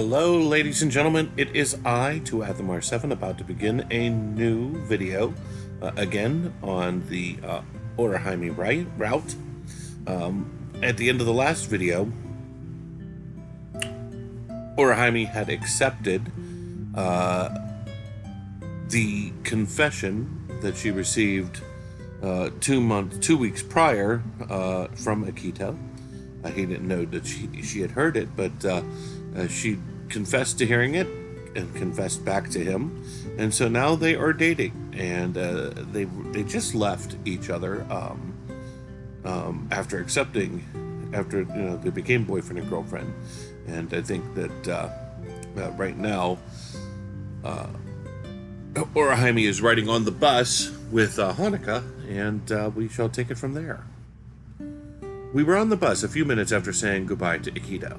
Hello, ladies and gentlemen. It is I, 2Athamar7, about to begin a new video, again, on the Orihime route. At the end of the last video, Orihime had accepted the confession that she received 2 weeks prior from Akito. He didn't know that she had heard it, but she confessed to hearing it and confessed back to him, and so now they are dating, and they just left each other after they became boyfriend and girlfriend. And I think that right now Orihime is riding on the bus with Hanukkah, and we shall take it from there. We were on the bus a few minutes after saying goodbye to Akito.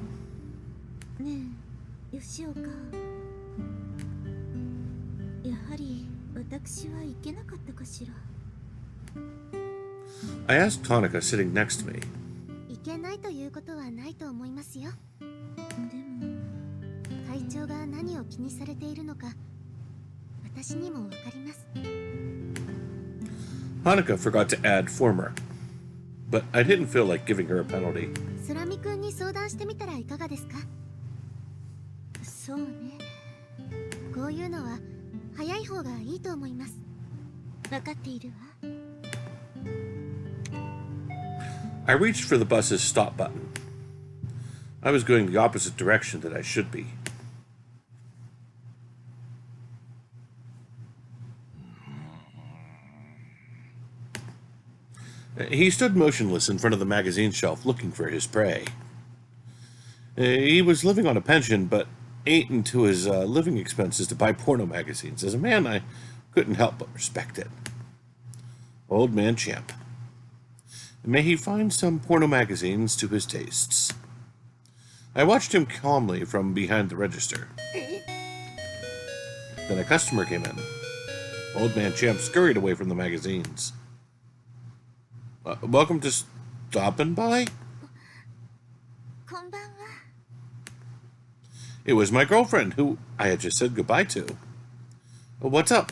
I asked Hanukkah sitting next to me. Hanukkah forgot to add former, but I didn't feel like giving her a penalty. I reached for the bus's stop button. I was going the opposite direction that I should be. He stood motionless in front of the magazine shelf, looking for his prey. He was living on a pension, but ate into his living expenses to buy porno magazines. As a man, I couldn't help but respect it. Old man Champ. May he find some porno magazines to his tastes. I watched him calmly from behind the register. Then a customer came in. Old man Champ scurried away from the magazines. Welcome to stopping by? It was my girlfriend, who I had just said goodbye to. What's up?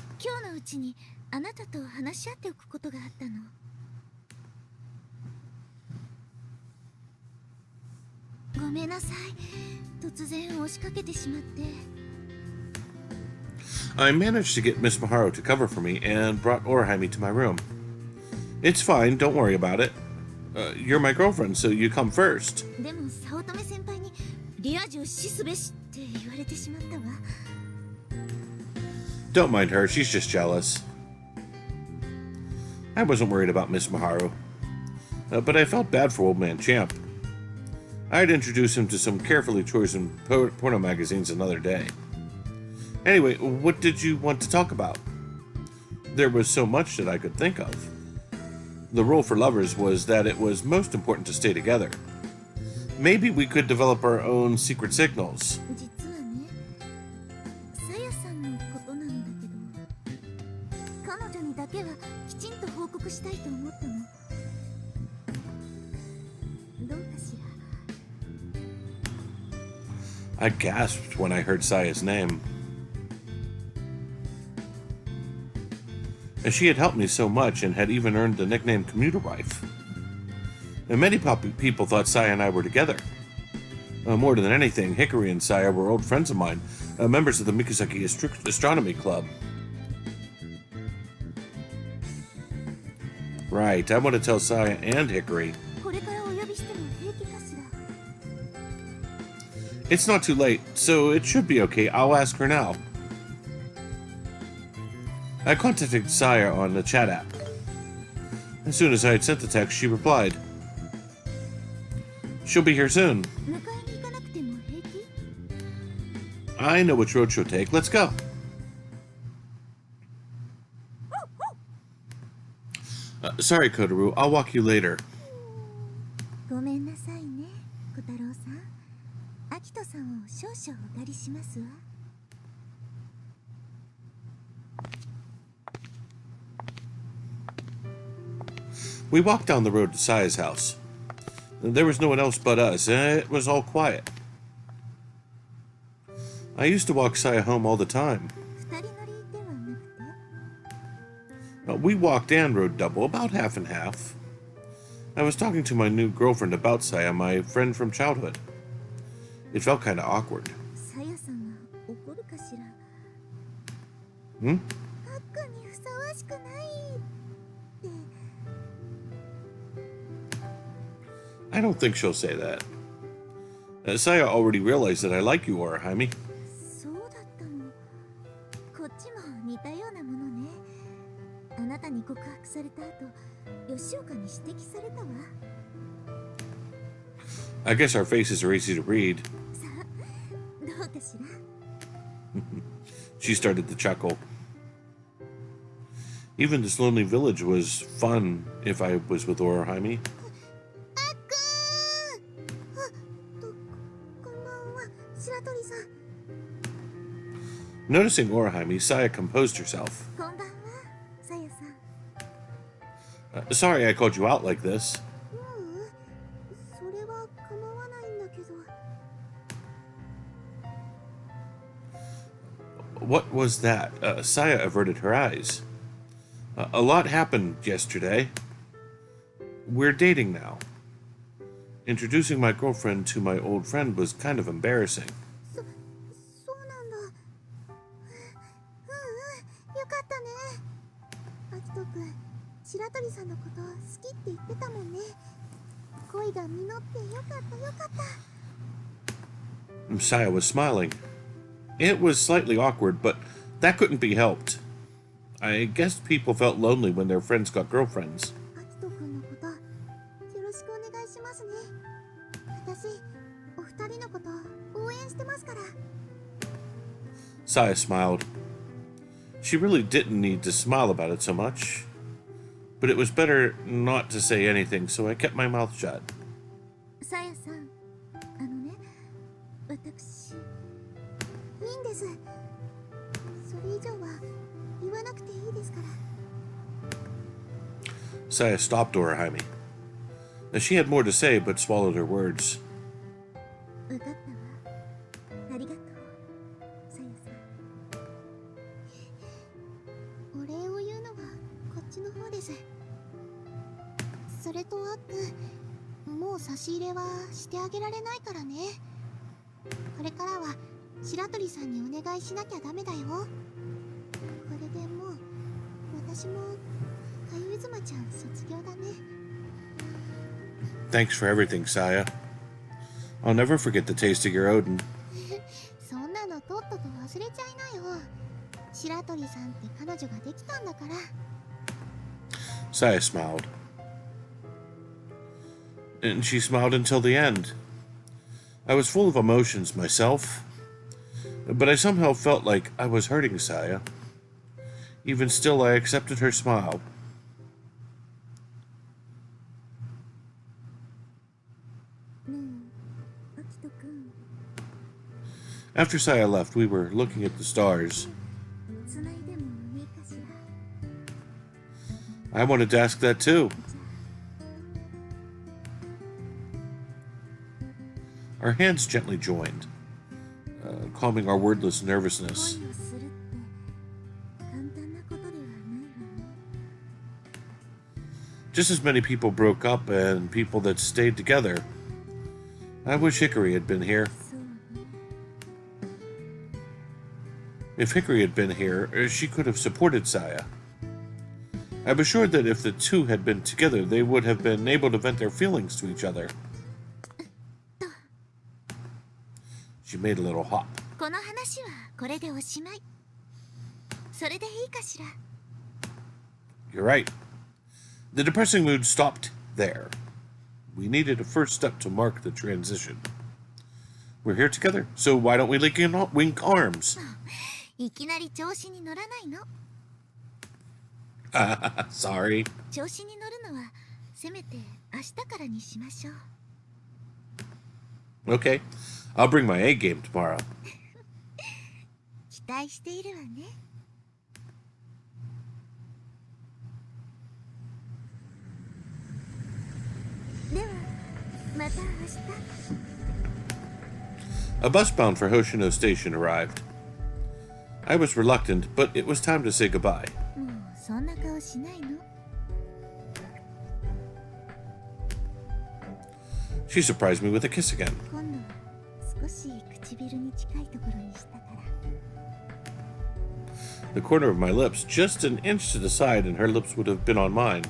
I managed to get Miss Maharu to cover for me and brought Orihime to my room. It's fine, don't worry about it. You're my girlfriend, so you come first. Don't mind her, she's just jealous. I wasn't worried about Miss Maharu, but I felt bad for Old Man Champ. I'd introduce him to some carefully chosen porno magazines another day. Anyway, what did you want to talk about? There was so much that I could think of. The rule for lovers was that it was most important to stay together. Maybe we could develop our own secret signals. I gasped when I heard Saya's name. She had helped me so much and had even earned the nickname Commuter Wife. And many people thought Saya and I were together. More than anything, Hikari and Saya were old friends of mine, members of the Mikazaki Astronomy Club. Right, I want to tell Saya and Hikari. It's not too late, so it should be okay. I'll ask her now. I contacted Saya on the chat app. As soon as I had sent the text, she replied. She'll be here soon. I know which road she'll take. Let's go. Sorry, Kotaru. I'll walk you later. We walked down the road to Saya's house. There was no one else but us, and it was all quiet. I used to walk Saya home all the time. 二人乗りではなくて We walked and rode double, about half and half. I was talking to my new girlfriend about Saya, my friend from childhood. It felt kind of awkward. さやさんは怒るかしら Hmm? ハックにふさわしくないって I don't think she'll say that. Saya already realized that I like you, Orihime. そうだったのこっちも似たようなものねあなたに告白された後吉岡に指摘されたわ I guess our faces are easy to read. さあどうかしら She started to chuckle. Even this lonely village was fun if I was with Orihime. あっくーあこんばんは白鳥さん Noticing Orihime, Saya composed herself. こんばんはさやさん Sorry I called you out like this. ううんそれは構わないんだけど What was that? Saya averted her eyes. A lot happened yesterday. We're dating now. Introducing my girlfriend to my old friend was kind of embarrassing. そうなんだよかったねアキト君白鳥さんのこと好きって言ってたもんね恋が実ってよかったよかった Saya was smiling. It was slightly awkward, but that couldn't be helped. I guess people felt lonely when their friends got girlfriends. アキト君のことよろしくお願いしますね私お二人のこと応援してますから Saya smiled. She really didn't need to smile about it so much. But it was better not to say anything, so I kept my mouth shut. さやさんあのね私いいんですそれ以上は言わなくていいですから Saya stopped Orihime. She had more to say, but swallowed her words. 分かったわありがとうさやさんお礼を言うのはこっちの方ですそれとあっくもう差し入れはしてあげられないからねこれからは白鳥さんにお願いしなきゃダメだよこれでもう私もかゆいずまちゃん卒業だね Thanks for everything, Saya. I'll never forget the taste of your Odin. そんなのとっとと忘れちゃいなよ白鳥さんって彼女ができたんだから Saya smiled. And she smiled until the end. I was full of emotions myself, but I somehow felt like I was hurting Saya. Even still, I accepted her smile. After Saya left, we were looking at the stars. I wanted to ask that too. Our hands gently joined, calming our wordless nervousness. Just as many people broke up and people that stayed together. I wish Hickory had been here. If Hickory had been here, she could have supported Saya. I was sure that if the two had been together, they would have been able to vent their feelings to each other. She made a little hop. この話はこれでおしまい。それでいいかしら。 You're right. The depressing mood stopped there. We needed a first step to mark the transition. We're here together, so why don't we wink arms? いきなり調子に乗らないの。Sorry. 調子に乗るのはせめて明日からにしましょう。 Okay. I'll bring my A game tomorrow. 期待しているわね。ではまた明日。A bus bound for Hoshino Station arrived. I was reluctant, but it was time to say goodbye. もうそんな顔しないの。 She surprised me with a kiss again. 今度は少し唇に近いところにしたから。 The corner of my lips just an inch to the side, and her lips would have been on mine.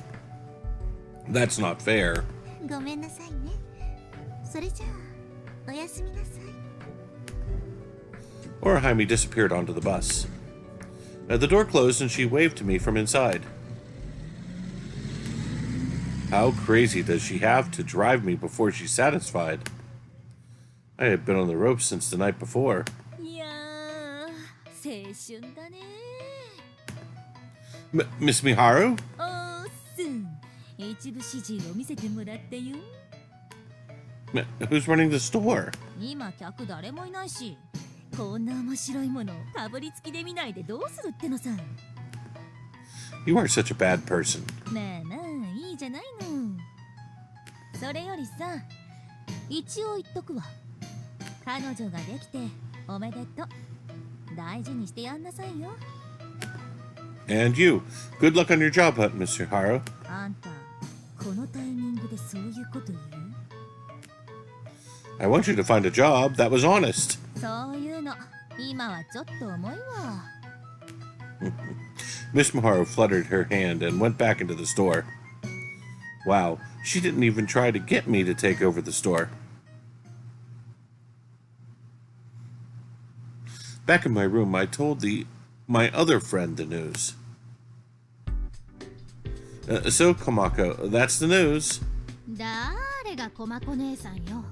That's not fair. ごめんなさいね。それじゃあおやすみなさい。 Orihime disappeared onto the bus. The door closed and she waved to me from inside. How crazy does she have to drive me before she's satisfied? I had been on the ropes since the night before. いやー、青春だね。 Miss Miharu? おーっす。一部始終を見せてもらったよ。 Who's running the store? 今客誰もいないし、こんな面白いものかぶりつきで見ないでどうするってのさ。 You are such a bad person. まあまあいいじゃないの。それよりさ、一応言っとくわ。彼女ができておめでとう。大事にしてやんなさいよ。 And you. Good luck on your job hunt, Mr. Haro. あんた、このタイミングでそういうこと言う？ I want you to find a job that was honest. そういうの、今はちょっと重いわ。 Miss Miharu fluttered her hand and went back into the store. Wow, she didn't even try to get me to take over the store. Back in my room, I told my other friend the news. So, Komako, that's the news. 誰がコマコ姉さんよ。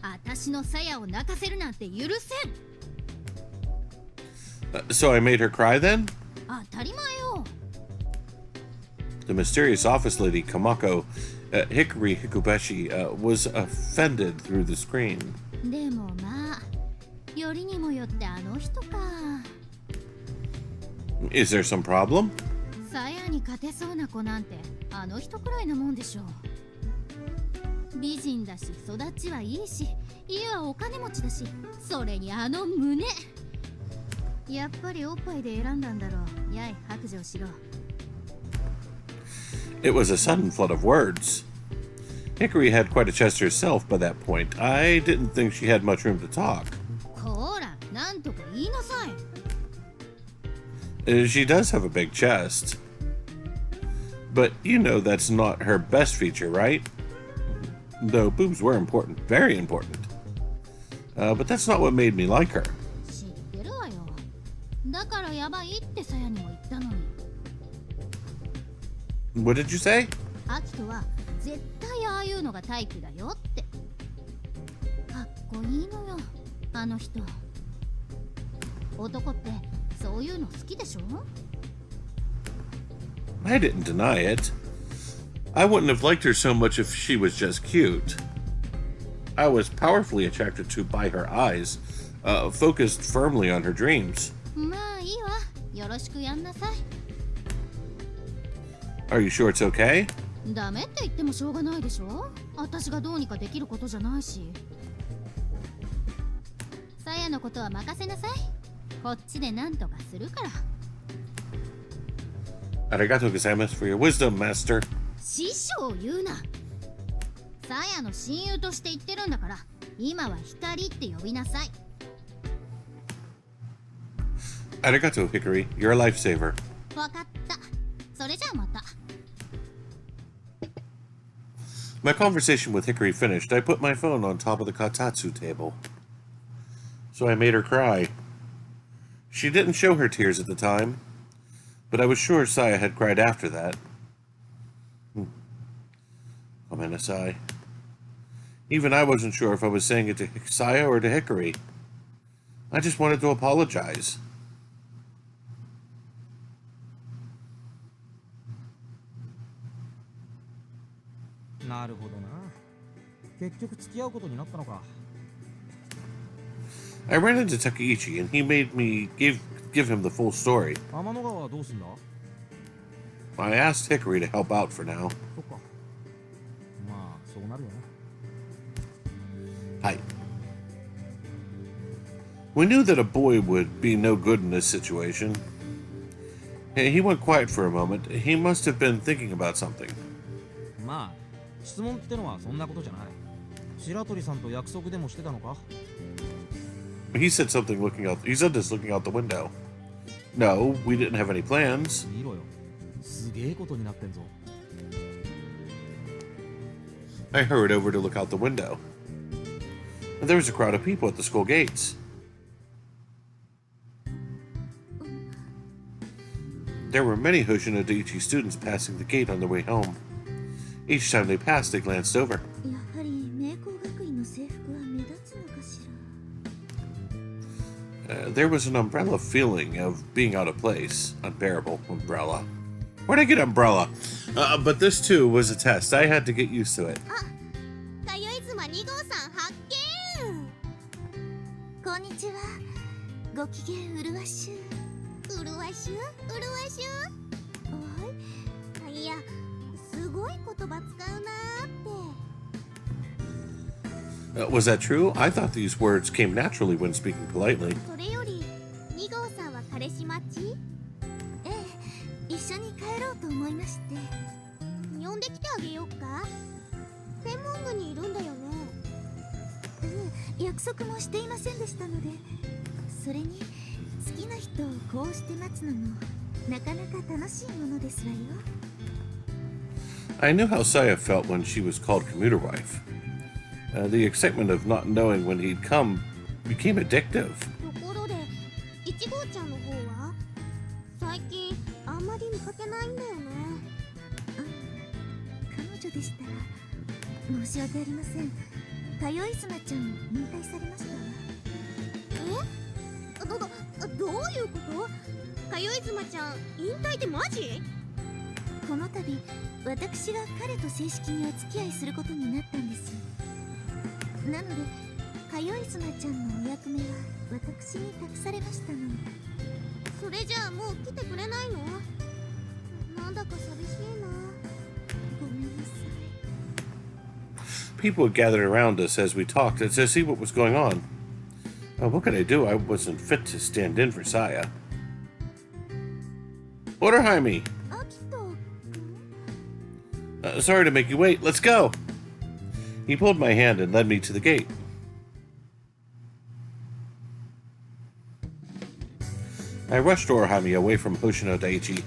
私の鞘を泣かせるなんて許せん。 So I made her cry then? 当たり前よ。 The mysterious office lady, Komako, Hikari Hikubeshi, was offended through the screen. でもまあ、よりにもよってあの人か。 Is there some problem? 鞘に勝てそうな子なんてあの人くらいなもんでしょう。美人だし育ちはいいし、家はお金持ちだし、それにあの胸。やっぱりおっぱいで選んだんだろう。やい白状しろ。 It was a sudden flood of words. Hikari had quite a chest herself by that point. I didn't think she had much room to talk. こら、なんとか言いなさい。 She does have a big chest. But you know that's not her best feature, right? Though boobs were important, very important. But that's not what made me like her. 知ってるわよ。だからやばいって鞘にも言ったのに。 What did you say? アキトは絶対ああいうのがタイプだよって。かっこいいのよ、あの人。男ってそういうの好きでしょ？ I didn't deny it. I wouldn't have liked her so much if she was just cute. I was powerfully attracted to by her eyes, focused firmly on her dreams. まあいいわ。よろしくやんなさい。 Are you sure it's okay? ダメって言ってもしょうがないでしょ。私がどうにかできることじゃないし。鞘のことは任せなさい。こっちで何とかするから。 Arigato gozaimasu for your wisdom, master. 師匠言うな。鞘の親友として言ってるんだから、今は光って呼びなさい。 Arigato, Hikari. You're a lifesaver. わかった。それじゃあまた。 My conversation with Hikari finished, I put my phone on top of the katatsu table. So I made her cry. She didn't show her tears at the time, but I was sure Saya had cried after that. Gomenasai. Even I wasn't sure if I was saying it to Saya or to Hikari. I just wanted to apologize. なるほどな。結局付き合うことになったのか。I ran into Takeichi and he made me give him the full story. 天の川はどうすんだ？ I asked Hikari to help out for now. そっか。まあそうなるよな。はい。We knew that a boy would be no good in this situation. He went quiet for a moment. He must have been thinking about something. まあ質問ってのはそんなことじゃない。白鳥さんと約束でもしてたのか？ He said something looking out. He said this looking out the window. No, we didn't have any plans. 見ろよ。すげえことになってんぞ。I hurried over to look out the window. There was a crowd of people at the school gates. There were many Hoshino Daiichi students passing the gate on their way home. Each time they passed, they glanced over. やはり明光学院の制服は目立つのかしら。 There was an umbrella feeling of being out of place. Unbearable umbrella. Where'd I get umbrella? But this too was a test. I had to get used to it. かよい妻2号さん発見。こんにちは。ご機嫌うるわしゅう。うるわしゅうはい。いや、すごい言葉使うなーって。 Was that true? I thought these words came naturally when speaking politely. それより2号さんは彼氏待ち？ええ、一緒に帰ろうと思いまして。呼んできてあげようか？専門部にいるんだよね。約束もしていませんでしたので。それに好きな人をこうして待つのもなかなか楽しいものですわよ。 I knew how Saya felt when she was called commuter wife. The excitement of not knowing when he'd come became addictive. ところで1号ちゃんの方は最近あんまり見かけないんだよね。彼女でしたら申し訳ありません。かよいすまちゃん引退されましたわ。どういうこと？かよい妻ちゃん引退ってマジ？この度私が彼と正式にお付き合いすることになったんです。なのでかよいすまちゃんのお役目は私に託されましたの。それじゃあもう来てくれないの？なんだか寂しいな。ごめんなさい。 People had gathered around us as we talked to see what was going on. What could I do? I wasn't fit to stand in for Saya. Orihime! あきとくん？ Sorry to make you wait. Let's go! He pulled my hand and led me to the gate. I rushed Orihime away from Hoshino Daiichi.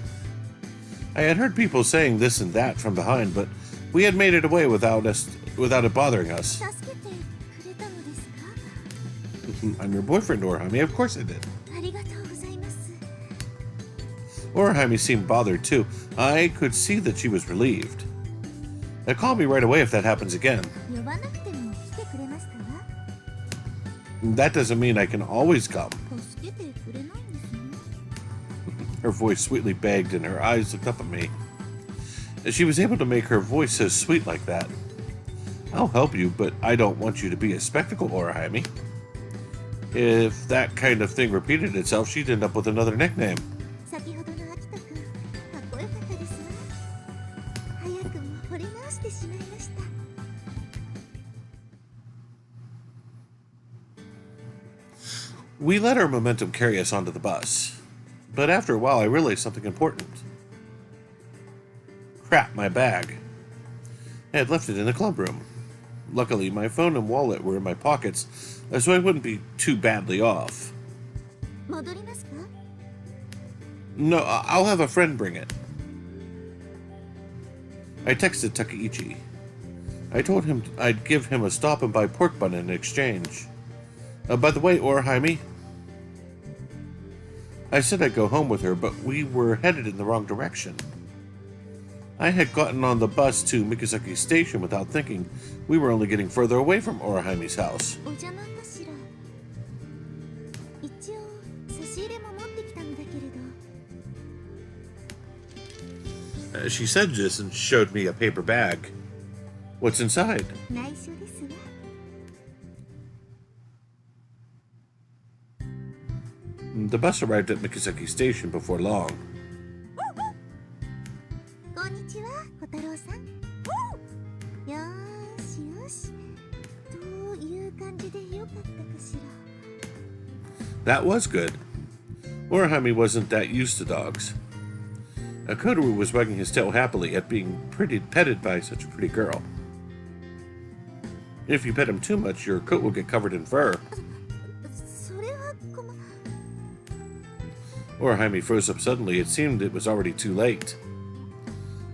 I had heard people saying this and that from behind, but we had made it away without it bothering us. 助けてくれたのですか？ I'm your boyfriend, Orihime. Of course I did. ありがとうございます。 Orihime seemed bothered too. I could see that she was relieved. Call me right away if that happens again. 呼ばなくても来てくれますか？ That doesn't mean I can always come. 助けてくれないんですね。 Her voice sweetly begged and her eyes looked up at me. She was able to make her voice so sweet like that. I'll help you, but I don't want you to be a spectacle, Orihime. If that kind of thing repeated itself, she'd end up with another nickname. 先ほどの秋田くん、かっこよかったですわ。早くも惚れ直してしまいました。 We let our momentum carry us onto the bus. But after a while, I realized something important. Crap, my bag. I had left it in the clubroom. Luckily, my phone and wallet were in my pockets, so I wouldn't be too badly off. 戻りますか？ No, I'll have a friend bring it. I texted Takeichi. I told him I'd give him a stop and buy pork bun in exchange. By the way, Orihime, I said I'd go home with her, but we were headed in the wrong direction. I had gotten on the bus to Mikazaki Station without thinking. We were only getting further away from Orihime's house. お邪魔かしら。一応差し入れも持ってきたのだけれど。 She said this and showed me a paper bag. What's inside? 内緒ですわ。 The bus arrived at Mikazaki Station before long. こんにちは、小太郎さん。よーしよし。という感じでよかったかし That was good. Orihime wasn't that used to dogs. Kotaru was wagging his tail happily at being petted by such a pretty girl. If you pet him too much, your coat will get covered in fur. それはOrihime froze up suddenly. It seemed it was already too late.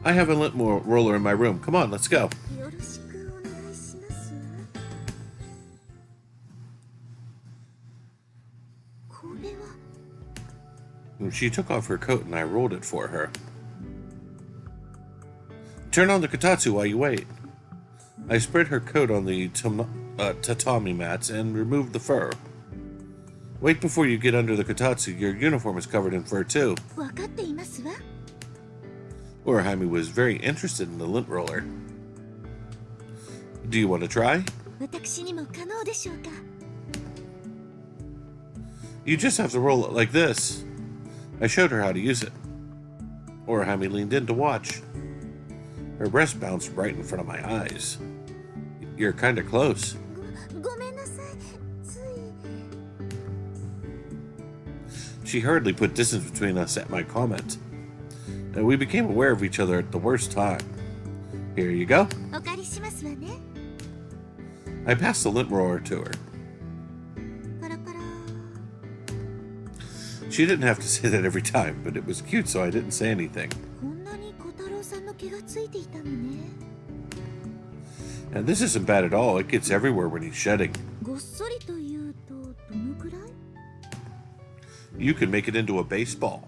I have a lint roller in my room. Come on, let's go. よろしくお願いしますこれは She took off her coat and I rolled it for her. Turn on the kotatsu while you wait. I spread her coat on the tatami mats and removed the fur. Wait before you get under the kotatsu. Your uniform is covered in fur too. 分かっていますわ Orihime was very interested in the lint roller. Do you want to try? 私にも可能でしょうか You just have to roll it like this. I showed her how to use it. Orihime leaned in to watch. Her breast bounced right in front of my eyes. You're kind of close. ごめんなさいつい She hurriedly put distance between us at my comment. And we became aware of each other at the worst time. Here you go. お借りしますわね I passed the lint roller to her. パラパラ She didn't have to say that every time, but it was cute, so I didn't say anything. こんなに小太郎さんの毛がついていたのね And this isn't bad at all. It gets everywhere when he's shedding. ごっそりというとどのくらい You can make it into a baseball.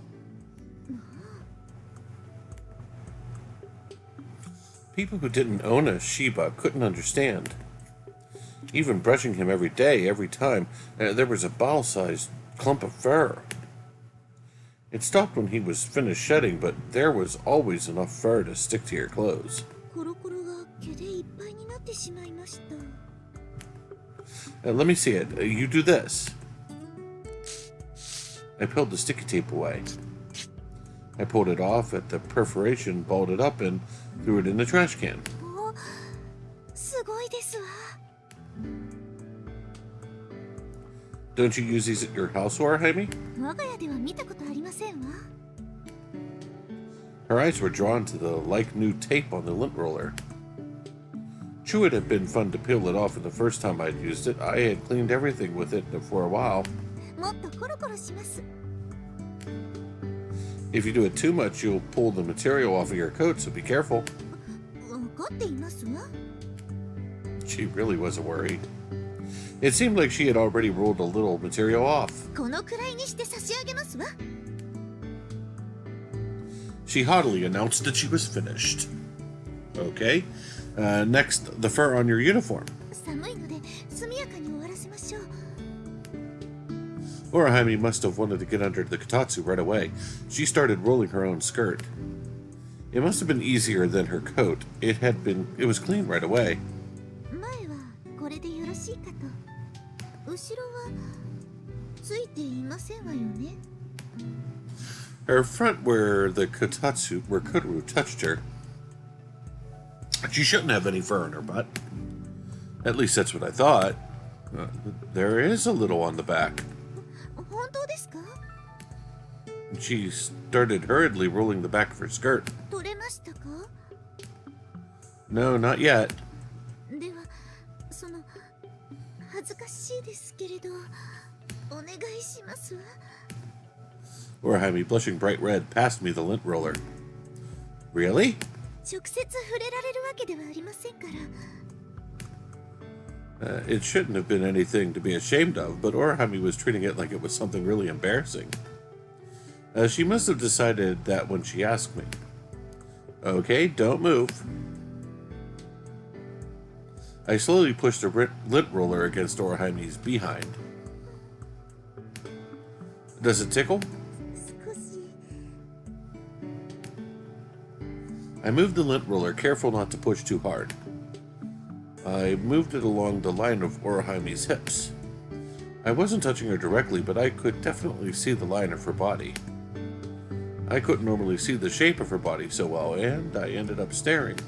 People who didn't own a Shiba couldn't understand. Even brushing him every day, every time, there was a bottle-sized clump of fur. It stopped when he was finished shedding, but there was always enough fur to stick to your clothes. コロコロが毛でいっぱいになってしまいました Let me see it. You do this. I peeled the sticky tape away. I pulled it off at the perforation, balled it up, and threw it in the trash can. おすごいですわ Don't you use these at your house, Orihime? 我が家では見たことありませんわ Her eyes were drawn to the like-new tape on the lint roller. True, it had been fun to peel it off, and the first time I'd used it, I had cleaned everything with it for a while. もっとコロコロします If you do it too much, you'll pull the material off of your coat, so be careful. 分かっていますわ She really was a worry. It seemed like she had already rolled a little material off. このくらいにして差し上げますわ She haughtily announced that she was finished. Okay. Next, the fur on your uniform. 寒いので速やかに終わらせましょう Orihime must have wanted to get under the kotatsu right away. She started rolling her own skirt. It must have been easier than her coat. It was clean right away. 前はこれでよろしいかと後ろはついていませんわよね Her front where Kotaru touched her. She shouldn't have any fur on her butt. At least that's what I thought. There is a little on the back. 本当ですか She started hurriedly rolling the back of her skirt. 取れましたか No, not yet. ではその恥ずかしいですけれどお願いしますわ Orihime, blushing bright red, passed me the lint roller. Really? 直接触れられるわけではありませんから It shouldn't have been anything to be ashamed of, but Orihime was treating it like it was something really embarrassing. She must have decided that when she asked me. Okay, don't move. I slowly pushed the lint roller against Orihime's behind. Does it tickle? 少し I moved the lint roller, careful not to push too hard. I moved it along the line of Orihime's hips. I wasn't touching her directly, but I could definitely see the line of her body. I couldn't normally see the shape of her body so well, and I ended up staring.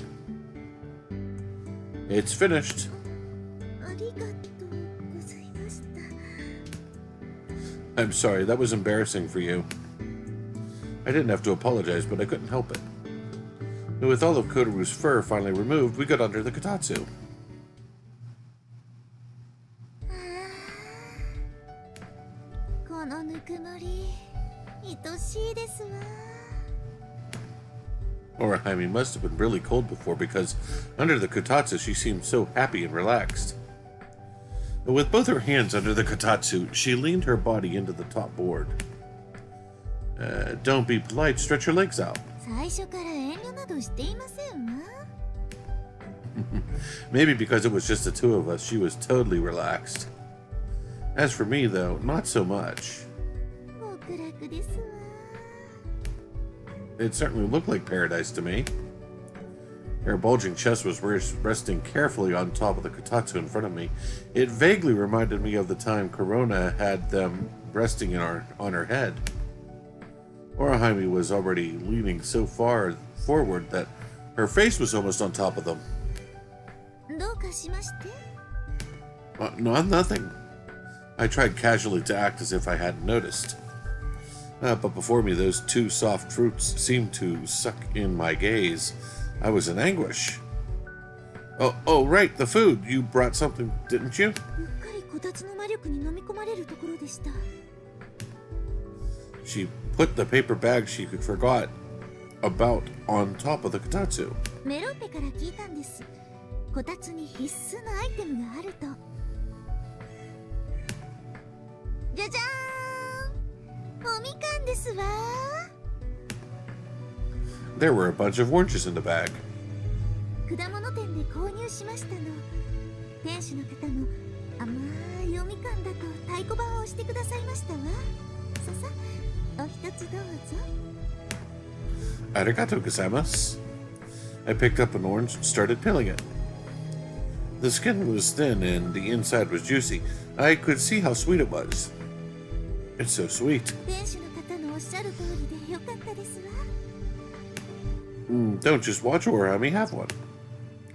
It's finished. ありがとうございました I'm sorry, that was embarrassing for you. I didn't have to apologize, but I couldn't help it. And with all of Kotaru's fur finally removed, we got under the kotatsu. このぬくもり愛しいですわ。 Orihime must have been really cold before because under the kotatsu she seemed so happy and relaxed. With both her hands under the kotatsu, she leaned her body into the top board. Don't be polite, stretch your legs out. 最初から遠慮などしていませんわ。 Maybe because it was just the two of us, she was totally relaxed. As for me, though, not so much. 極楽ですわ。 It certainly looked like paradise to me. Her bulging chest was resting carefully on top of the kotatsu in front of me. It vaguely reminded me of the time Corona had them resting on her head. Orihime was already leaning so far forward that her face was almost on top of them. どうかしまして？ No, nothing. I tried casually to act as if I hadn't noticed. But before me, those two soft fruits seemed to suck in my gaze. I was in anguish. Oh, right, the food. You brought something, didn't you? うっかりこたつの魔力に飲み込まれるところでした。 She put the paper bag she forgot about on top of the kotatsu. メロンペから聞いたんです。こたつに必須のアイテムがあると。じゃじゃーん！おみかんですわ。 There were a bunch of oranges in the bag. 果物店で購入しましたの。店主の方も甘いおみかんだと太鼓判を押してくださいましたわ。ささ、お一つどうぞ。 Arigato gozaimasu. I picked up an orange and started peeling it. The skin was thin and the inside was juicy. I could see how sweet it was. It's so sweet. 店主の方のおっしゃる通りでよかったですわ。 Don't just watch Orihime have one.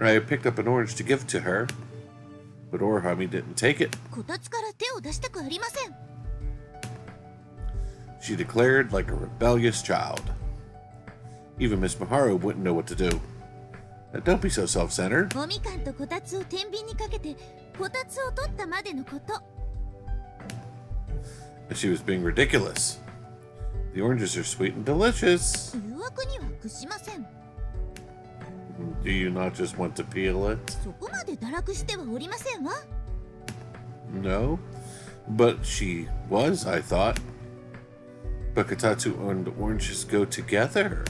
I picked up an orange to give to her, but Orihime didn't take it. こたつから手を出したくありません。 She declared like a rebellious child. Even Miss Miharu wouldn't know what to do. Don't be so self-centered. おみかんとこたつを天秤にかけてこたつを取ったまでのこと。 She was being ridiculous. The oranges are sweet and delicious. 誘惑には屈しません。 Do you not just want to peel it? そこまで堕落してはおりませんわ。 No. But she was, I thought. But kotatsu and oranges go together.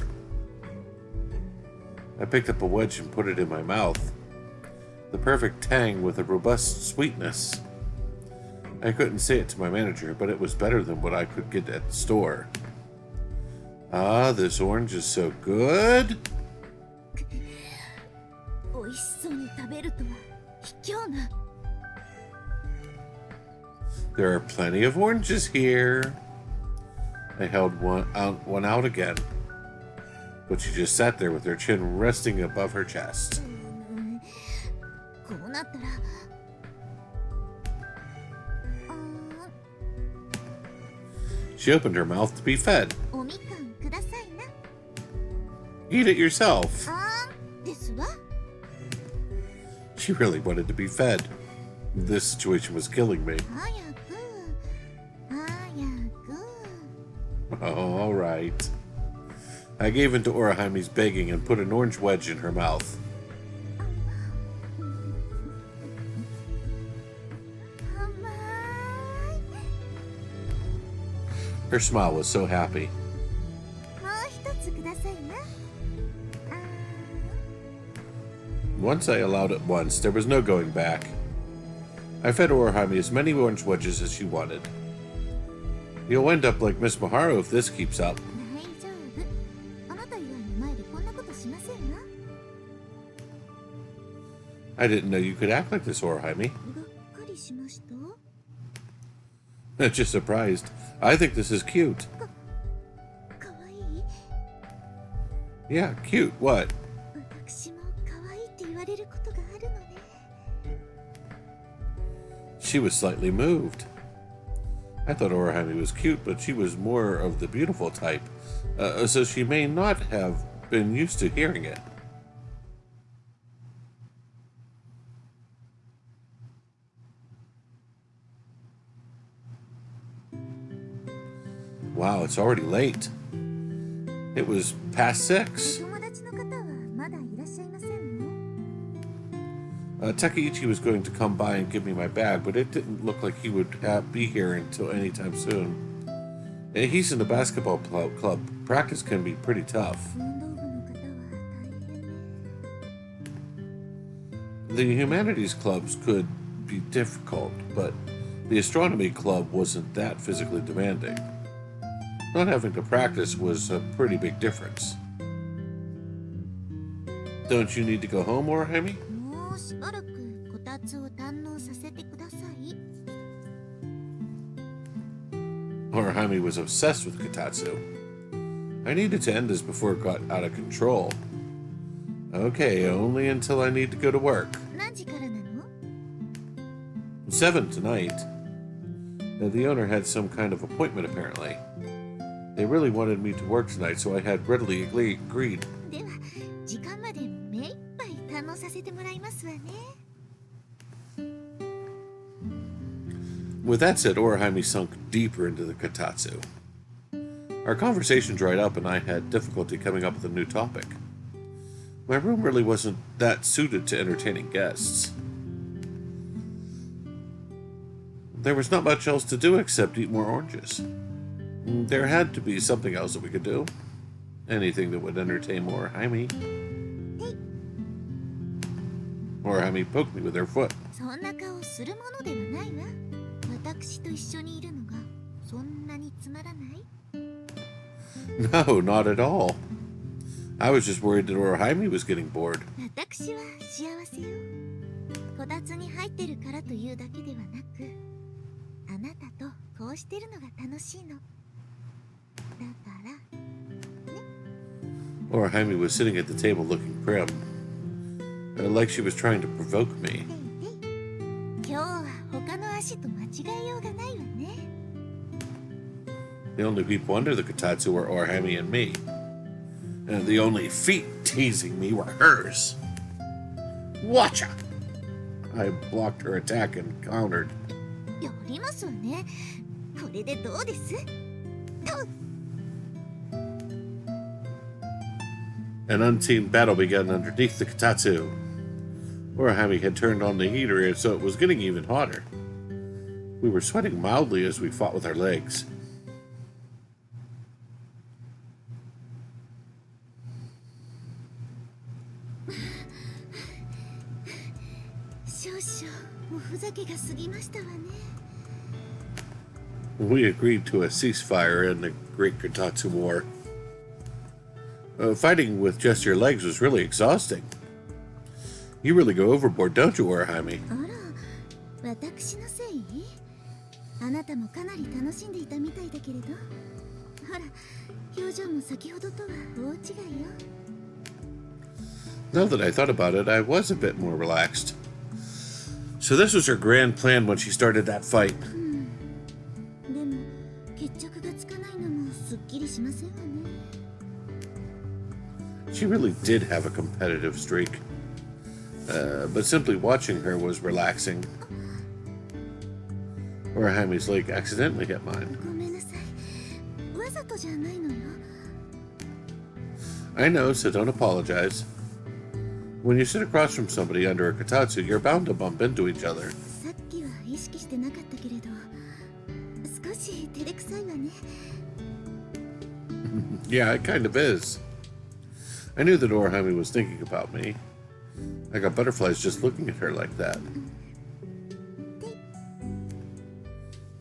I picked up a wedge and put it in my mouth. The perfect tang with a robust sweetness. I couldn't say it to my manager, but it was better than what I could get at the store. Ah, this orange is so good. 美味しそうに食べるとは卑怯な。 There are plenty of oranges here. I held one out again, but she just sat there with her chin resting above her chest. こうなったら。She opened her mouth to be fed. おみかんくださいな。 Eat it yourself. ですわ。 She really wanted to be fed. This situation was killing me. 早く。Oh, all right. I gave in to Orihime's begging and put an orange wedge in her mouth. Her smile was so happy. もう一つくださいな。Once I allowed it once, there was no going back. I fed Orihime as many orange wedges as she wanted. You'll end up like Miss Miharu if this keeps up. 大丈夫。あなた以外の前でこんなことしませんわ。 I didn't know you could act like this, Orihime. がっかりしました。 Just surprised. I think this is cute. かわいい。 Yeah, cute. What? 私もかわいいって言われることがあるのね。 She was slightly moved. I thought Orihime was cute, but she was more of the beautiful type, so she may not have been used to hearing it. Wow, it's already late. It was past 6. お友達の方はまだいらっしゃいませんの？ Takeichi was going to come by and give me my bag, but it didn't look like he would be here until anytime soon. He's in the basketball club. Practice can be pretty tough. 運動部の方は大変ね。 The humanities clubs could be difficult, but the astronomy club wasn't that physically demanding. Not having to practice was a pretty big difference. Don't you need to go home, Orihime? もうしばらくこたつを堪能させてください。 Orihime was obsessed with Kotatsu. I needed to end this before it got out of control. Okay, only until I need to go to work. 何時からなの？ 7 tonight. The owner had some kind of appointment, apparently. They really wanted me to work tonight, so I had readily agreed. では時間まで目いっぱい堪能させてもらいますわね。 With that said, Orihime sunk deeper into the Kotatsu. Our conversation dried up, and I had difficulty coming up with a new topic. My room really wasn't that suited to entertaining guests. There was not much else to do except eat more oranges. There had to be something else that we could do. Anything that would entertain Orihime. Orihime poked me with her foot. そんな顔するものではないわ。私と一緒にいるのがそんなにつまらない？ No, not at all. I was just worried that Orihime was getting bored. 私は幸せよ。こたつに入ってるからというだけではなく、あなたとこうしてるのが楽しいの。だからね。 Orihime was sitting at the table looking prim, like she was trying to provoke me. 今日は他の足と間違えようがないわね。 The only people under the Kotatsu were Orihime and me. And the only feet teasing me were hers. Watcha! I blocked her attack and countered. やりますわね。これでどうです？と An unseen battle began underneath the Kotatsu. Orihime had turned on the heater, so it was getting even hotter. We were sweating mildly as we fought with our legs. 少々おふざけが過ぎましたわね。 We agreed to a ceasefire in the Great Kotatsu War. Fighting with just your legs was really exhausting. You really go overboard, don't you, Orihime? あら、私のせい？あなたもかなり楽しんでいたみたいだけれど。ほら、表情も先ほどとは大違いよ。 Now that I thought about it, I was a bit more relaxed. So this was her grand plan when she started that fight. でも決着がつかないのもすっきりしませんわね。 She really did have a competitive streak. But simply watching her was relaxing. Orihime's leg accidentally hit mine. ごめんなさい。わざとじゃないのよ。 I know, so don't apologize. When you sit across from somebody under a Kotatsu, you're bound to bump into each other. さっきは意識してなかったけれど、少し照れくさいわね。 Yeah, it kind of is. I knew that Orihime was thinking about me. I got butterflies just looking at her like that.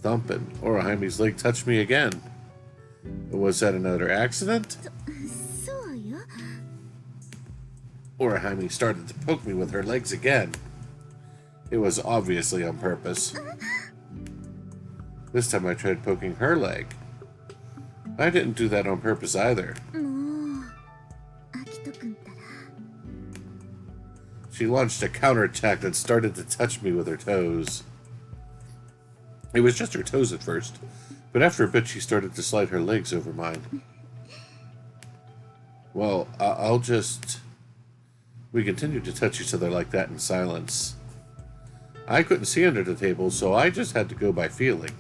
Thumping. Orihime's leg touched me again. Was that another accident? そうよ。 Orihime started to poke me with her legs again. It was obviously on purpose. This time I tried poking her leg. I didn't do that on purpose either. もう、アキトくんったら。 She launched a counterattack that started to touch me with her toes. It was just her toes at first, but after a bit she started to slide her legs over mine. Well, I'll just... We continued to touch each other like that in silence. I couldn't see under the table, so I just had to go by feeling.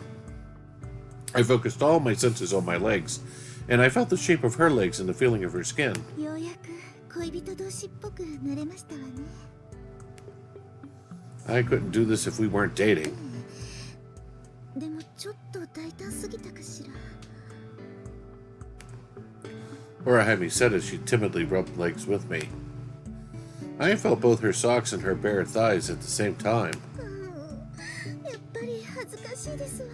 I focused all my senses on my legs, and I felt the shape of her legs and the feeling of her skin. ようやく恋人同士っぽくなれましたわね。 I couldn't do this if we weren't dating. でもちょっと大胆すぎたかしら。 Orihime said as she timidly rubbed legs with me. I felt both her socks and her bare thighs at the same time. やっぱり恥ずかしいですわ。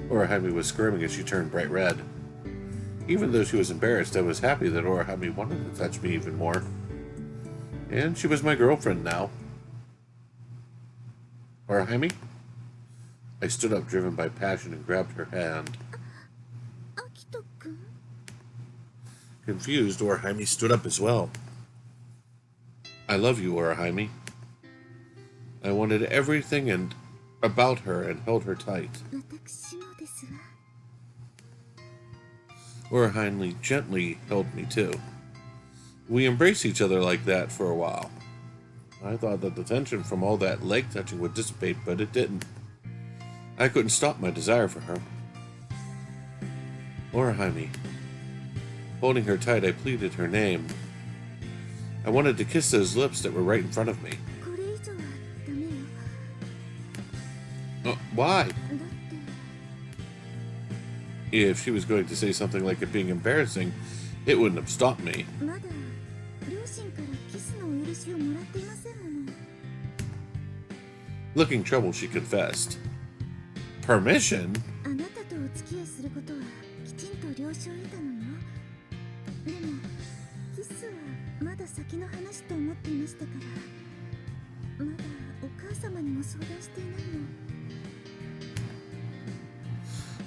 Orihime was squirming as she turned bright red. Even though she was embarrassed, I was happy that Orihime wanted to touch me even more. And she was my girlfriend now. Orihime? I stood up, driven by passion, and grabbed her hand. アキトくん？ Confused, Orihime stood up as well. I love you, Orihime. I wanted everything and about her and held her tight. 私もですわ。 Orihime gently held me too. We embraced each other like that for a while. I thought that the tension from all that leg touching would dissipate, but it didn't. I couldn't stop my desire for her. Orihime. Holding her tight, I pleaded her name. I wanted to kiss those lips that were right in front of me. これ以上はダメよ。 Why? だって If she was going to say something like it being embarrassing, it wouldn't have stopped me. まだ両親からキスのお許しをもらっていませんもの。 Looking troubled, she confessed. Permission? あなたとお付き合いすることはきちんと了承を得たのよ。でもキスはまだ先の話と思っていましたから、まだお母様にも相談していないの。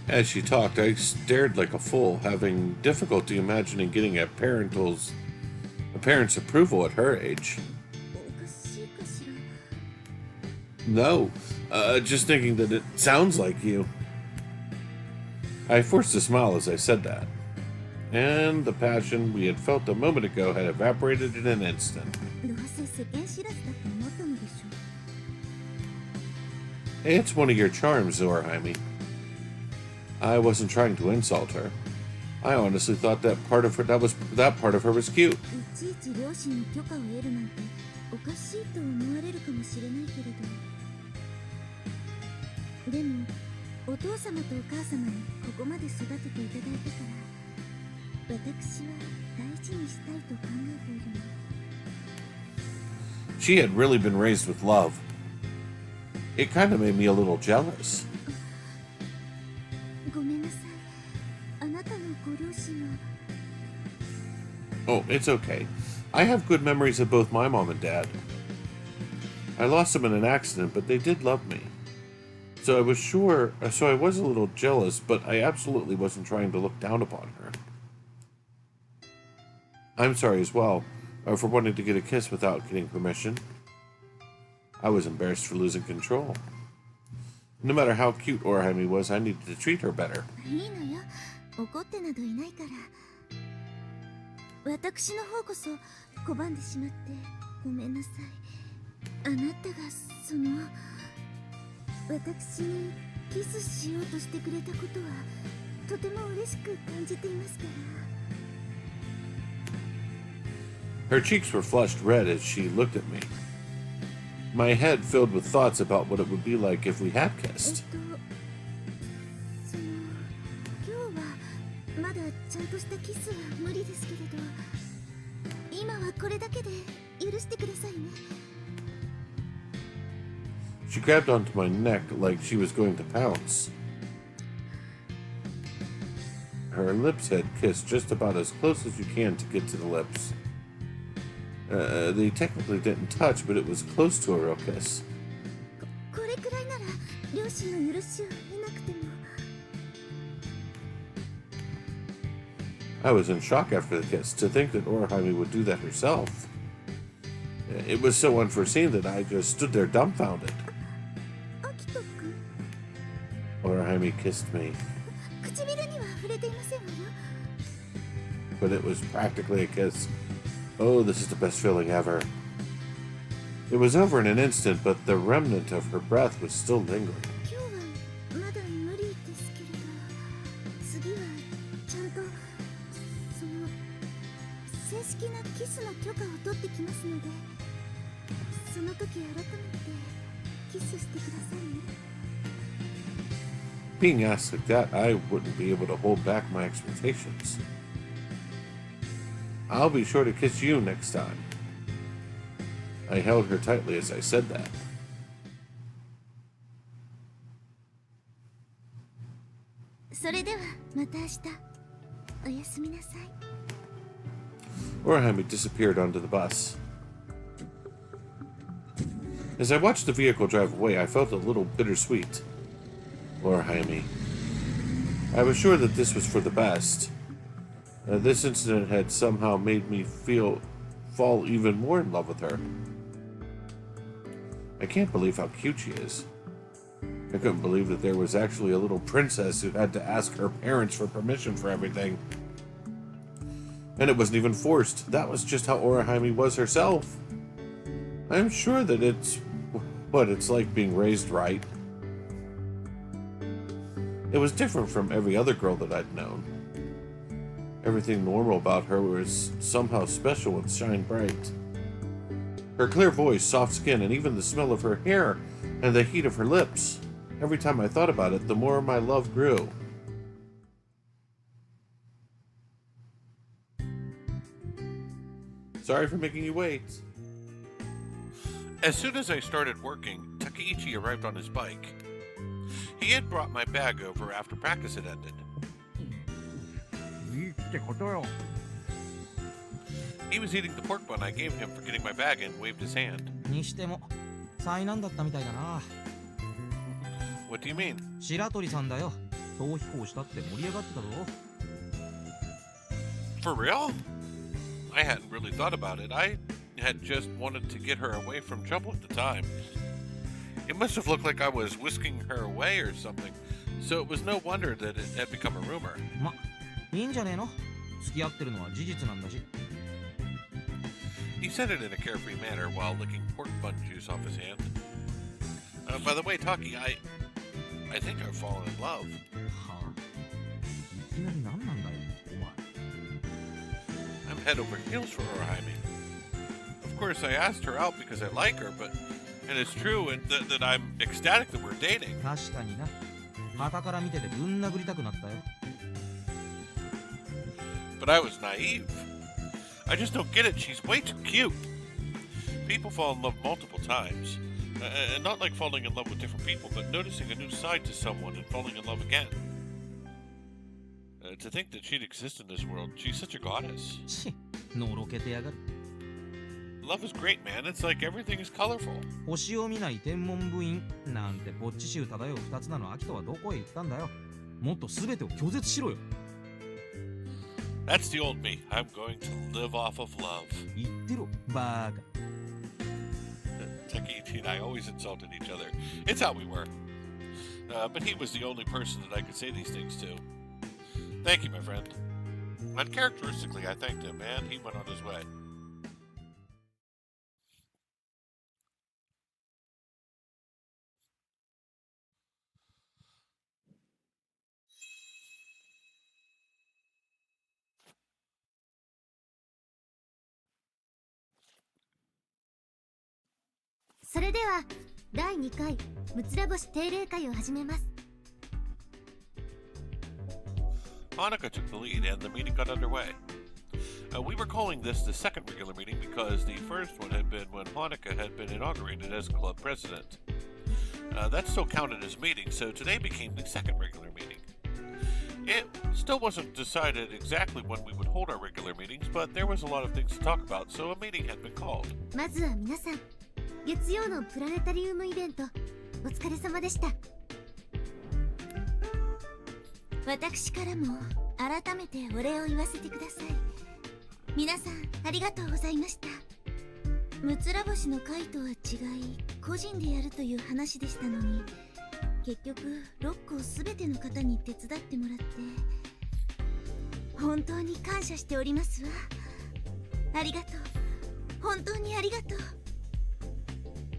As she talked, I stared like a fool, having difficulty imagining getting a parent's approval at her age. おかしいかしら。 No, just thinking that it sounds like you. I forced a smile as I said that, and the passion we had felt a moment ago had evaporated in an instant. どうせ世間知らずだと思ったのでしょう。 It's one of your charms, Orihime. I wasn't trying to insult her. I honestly thought that part of her was cute. いちいち両親の許可を得るなんておかしいと思われるかもしれないけれど、でもお父様とお母様にここまで育てていただいてから私は大事にしたいと考えているの。 She had really been raised with love. It kind of made me a little jealous. ごめんなさい。あなたのご両親は。 Oh, it's okay. I have good memories of both my mom and dad. I lost them in an accident, but they did love me. So I was a little jealous, but I absolutely wasn't trying to look down upon her. I'm sorry as well, for wanting to get a kiss without getting permission. I was embarrassed for losing control. No matter how cute Orihime was, I needed to treat her better. いいのよ。怒ってなどいないから。私の方こそ拒んでしまってごめんなさい。あなたが私にキスしようとしてくれたことはとても嬉しく感じていますから。 Her cheeks were flushed red as she looked at me. My head filled with thoughts about what it would be like if we had kissed. 今日はまだちゃんとしたキスは無理ですけれど、今はこれだけで許してくださいね。 She grabbed onto my neck like she was going to pounce. Her lips had kissed just about as close as you can to get to the lips. They technically didn't touch, but it was close to a real kiss. これくらいなら両親の許しを得なくても。 I was in shock after the kiss to think that Orihime would do that herself. It was so unforeseen that I just stood there dumbfounded. アキト君。Orihime kissed me, 唇には触れていませんわよ。 but it was practically a kiss. Oh, this is the best feeling ever. It was over in an instant, but the remnant of her breath was still lingering. 今日はまだ無理ですけれど、次はちゃんとその正式なキスの許可を取ってきますので、その時改めてキスしてくださいね。 Being asked like that, I wouldn't be able to hold back my expectations. I'll be sure to kiss you next time. I held her tightly as I said that. それではまた明日。おやすみなさい。 Orihime disappeared onto the bus. As I watched the vehicle drive away, I felt a little bittersweet. Orihime. I was sure that this was for the best. This incident had somehow made me fall even more in love with her. I can't believe how cute she is. I couldn't believe that there was actually a little princess who had to ask her parents for permission for everything. And it wasn't even forced. That was just how Orihime was herself. I'm sure that it's what it's like being raised right. It was different from every other girl that I'd known. Everything normal about her was somehow special and shined bright. Her clear voice, soft skin, and even the smell of her hair and the heat of her lips. Every time I thought about it, the more my love grew. Sorry for making you wait. As soon as I started working, Takeichi arrived on his bike. He had brought my bag over after practice had ended. He was eating the pork bun I gave him for getting my bag and waved his hand. にしても災難だったみたいだな。 What do you mean? 白鳥さんだよ。逃避行したって盛り上がってたぞ。 For real? I hadn't really thought about it. I had just wanted to get her away from trouble at the time. It must have looked like I was whisking her away or something, so it was no wonder that it had become a rumor. ま、いいんじゃねえの？付き合ってるのは事実なんだし。 He said it in a carefree manner while licking pork bun juice off his hand. By the way, Taki, I think I've fallen in love. はあ、いきなり何なんだよ、お前。 I'm head over heels for Orihime. Of course, I asked her out because I like her, and it's true that I'm ecstatic that we're dating. 確かにな。傍から見ててぶん殴りたくなったよ。 But I was naive. I just don't get it. She's way too cute. People fall in love multiple times. And not like falling in love with different people, but noticing a new side to someone and falling in love again. To think that she'd exist in this world, she's such a goddess. ち、のろけてやがる。 Love is great, man. It's like everything is colorful. 星を見ない天文部員なんてぼっち臭漂う二つなの秋人はどこへ行ったんだよ。もっと全てを拒絶しろよ。 That's the old me. I'm going to live off of love. 言ってろ、バーカ。 Takeichi and I always insulted each other. It's how we were. But he was the only person that I could say these things to. Thank you, my friend. Uncharacteristically, I thanked him, and he went on his way. So, それでは第2回むつら星定例会を始めます。 Hanukkah took the lead and the meeting got underway. We were calling this the second regular meeting because the first one had been when Hanukkah had been inaugurated as club president. That still counted as a meeting, so today became the second regular meeting. It still wasn't decided exactly when we would hold our regular meetings, but there was a lot of things to talk about, so a meeting had been called. まずは皆さん、月曜のプラネタリウムイベントお疲れ様でした。私からも改めてお礼を言わせてください。皆さんありがとうございました。むつら星の会とは違い個人でやるという話でしたのに、結局6個を全ての方に手伝ってもらって本当に感謝しておりますわ。ありがとう。本当にありがとう。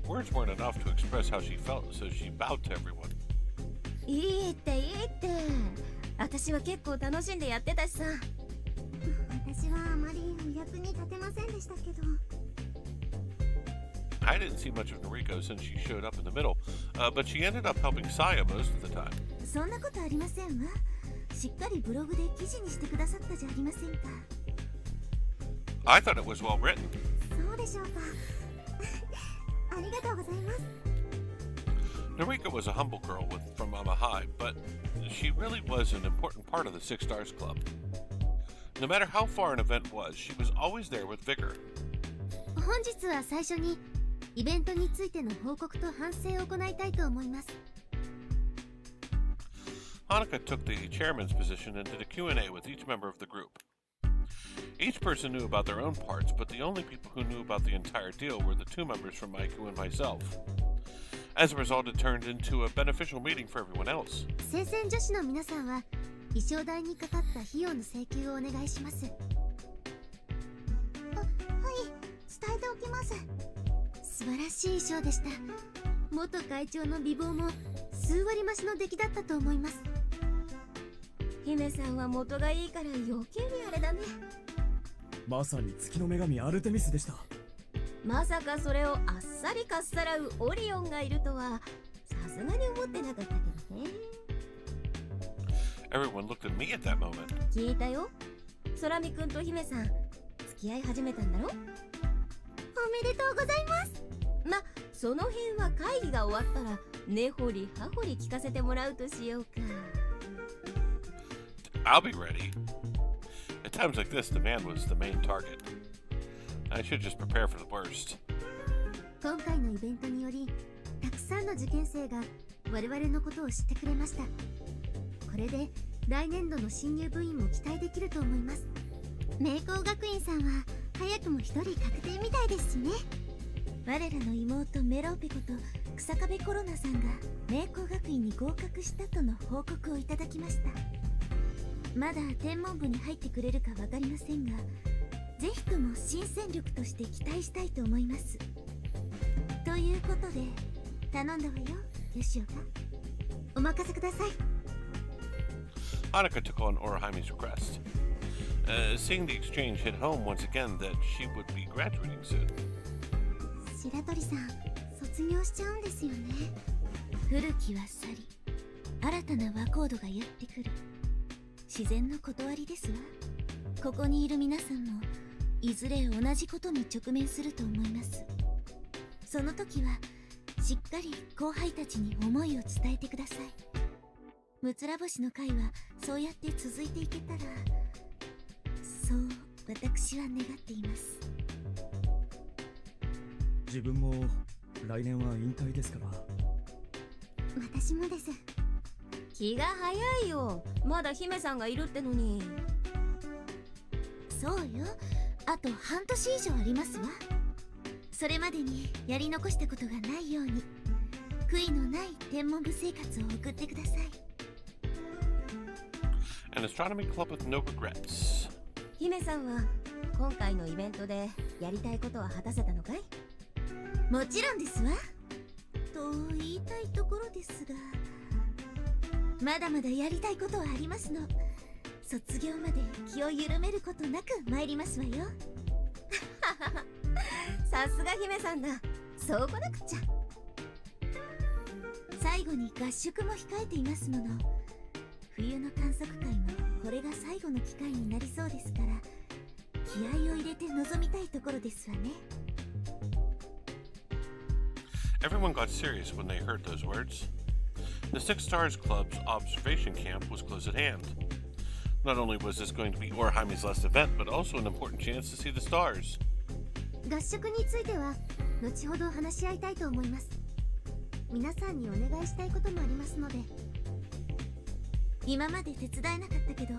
Words weren't enough to express how she felt, so she bowed to everyone. いいっていいって。私は結構楽しんでやってたしさ。私はあまりお役に立てませんでしたけど。I didn't see much of Noriko since she showed up in the middle, but she ended up helping Saya most of the time. そんなことありませんわ。しっかりブログで記事にしてくださったじゃありませんか。I thought it was well written. そうでしょうか。ありがとうございます。Noriko was a humble girl from Orihime, but she really was an important part of the Six Stars Club. No matter how far an event was, she was always there with vigor. 本日は最初にイベントについての報告と反省を行いたいと思います。Hanukkah took the chairman's position and did a Q&A with each member of the group. Each person knew about their own parts, but the only people who knew about the entire deal were the two members from Maiku and myself. As a result, it turned into a beneficial meeting for everyone else. 聖戦女子の皆さんは衣装代にかかった費用の請求をお願いします。はい、伝えておきます。素晴らしい衣装でした。元会長の美貌も数割増しの出来だったと思います。姫さんは元がいいから余計にあれだね。まさに月の女神アルテミスでした。まさかそれをあっさりかっさらうオリオンがいるとはさすがに思ってなかったけどね。Everyone looked at me at that moment. 聞いたよ。空見くんと姫さん付き合い始めたんだろ。おめでとうございます。ま、その辺は会議が終わったら根掘り葉掘り聞かせてもらうとしようか。I'll be ready. At times like this, the man was the main target. I should just prepare for the worst. 今回のイベントによりたくさんの受験生が我々のことを知ってくれました。これで来年度の新入部員も期待できると思います。明光学院さんは早くも一人確定みたいですしね。我らの妹メローペコと草壁コロナさんが明光学院に合格したとの報告をいただきました。まだ天文部に入ってくれるかわかりませんが、ぜひとも新戦力として期待したいと思います。ということで頼んだわよ、よしおか。お任せください。Hanukkah took on Orihime's request. Seeing the exchange hit home once again that she would be graduating soon. 白鳥さん、卒業しちゃうんですよね。古きは去り、新たな和コードがやってくる。自然の断りですわ。ここにいる皆さんもいずれ同じことに直面すると思います。その時はしっかり後輩たちに思いを伝えてください。むつら星の会はそうやって続いていけたら、そう私は願っています。自分も来年は引退ですから。私もです。気が早いよ。まだ姫さんがいるってのに。そうよ、あと半年以上ありますわ。それまでにやり残したことがないように悔いのない天文部生活を送ってください。 An astronomy club with no regrets. 姫さんは今回のイベントでやりたいことは果たせたのかい？もちろんですわ。と言いたいところですが、まだまだやりたいことはありますの。卒業まで気を緩めることなく参りますわよ。さすが姫さんだ。そうこなくちゃ。最後に合宿も控えていますもの。冬の観測会もこれが最後の機会になりそうですから、気合を入れて臨みたいところですわね。Everyone got serious when they heard those words. The Six Stars Club's observation camp was close at hand. Not only was this going to be Orihime's last event, but also an important chance to see the stars. 合宿については後ほど話し合いたいと思います。皆さんにお願いしたいこともありますので。今まで手伝えなかったけど、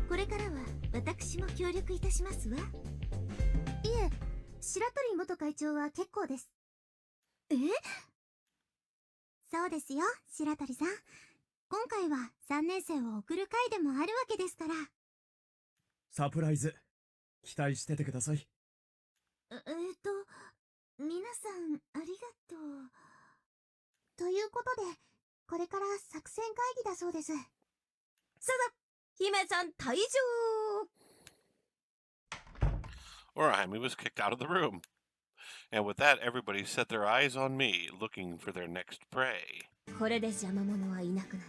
これからは私も協力いたしますわ。いえ、白鳥元会長は結構です。え？そうですよ、白鳥さん。今回は3年生を送る会でもあるわけですから。サプライズ期待しててください。皆さんありがとう。ということで、これから作戦会議だそうです。さだ、姫さん退場。 Orihime was kicked out of the room. And with that, everybody set their eyes on me, looking for their next prey. これで邪魔者はいなくなっ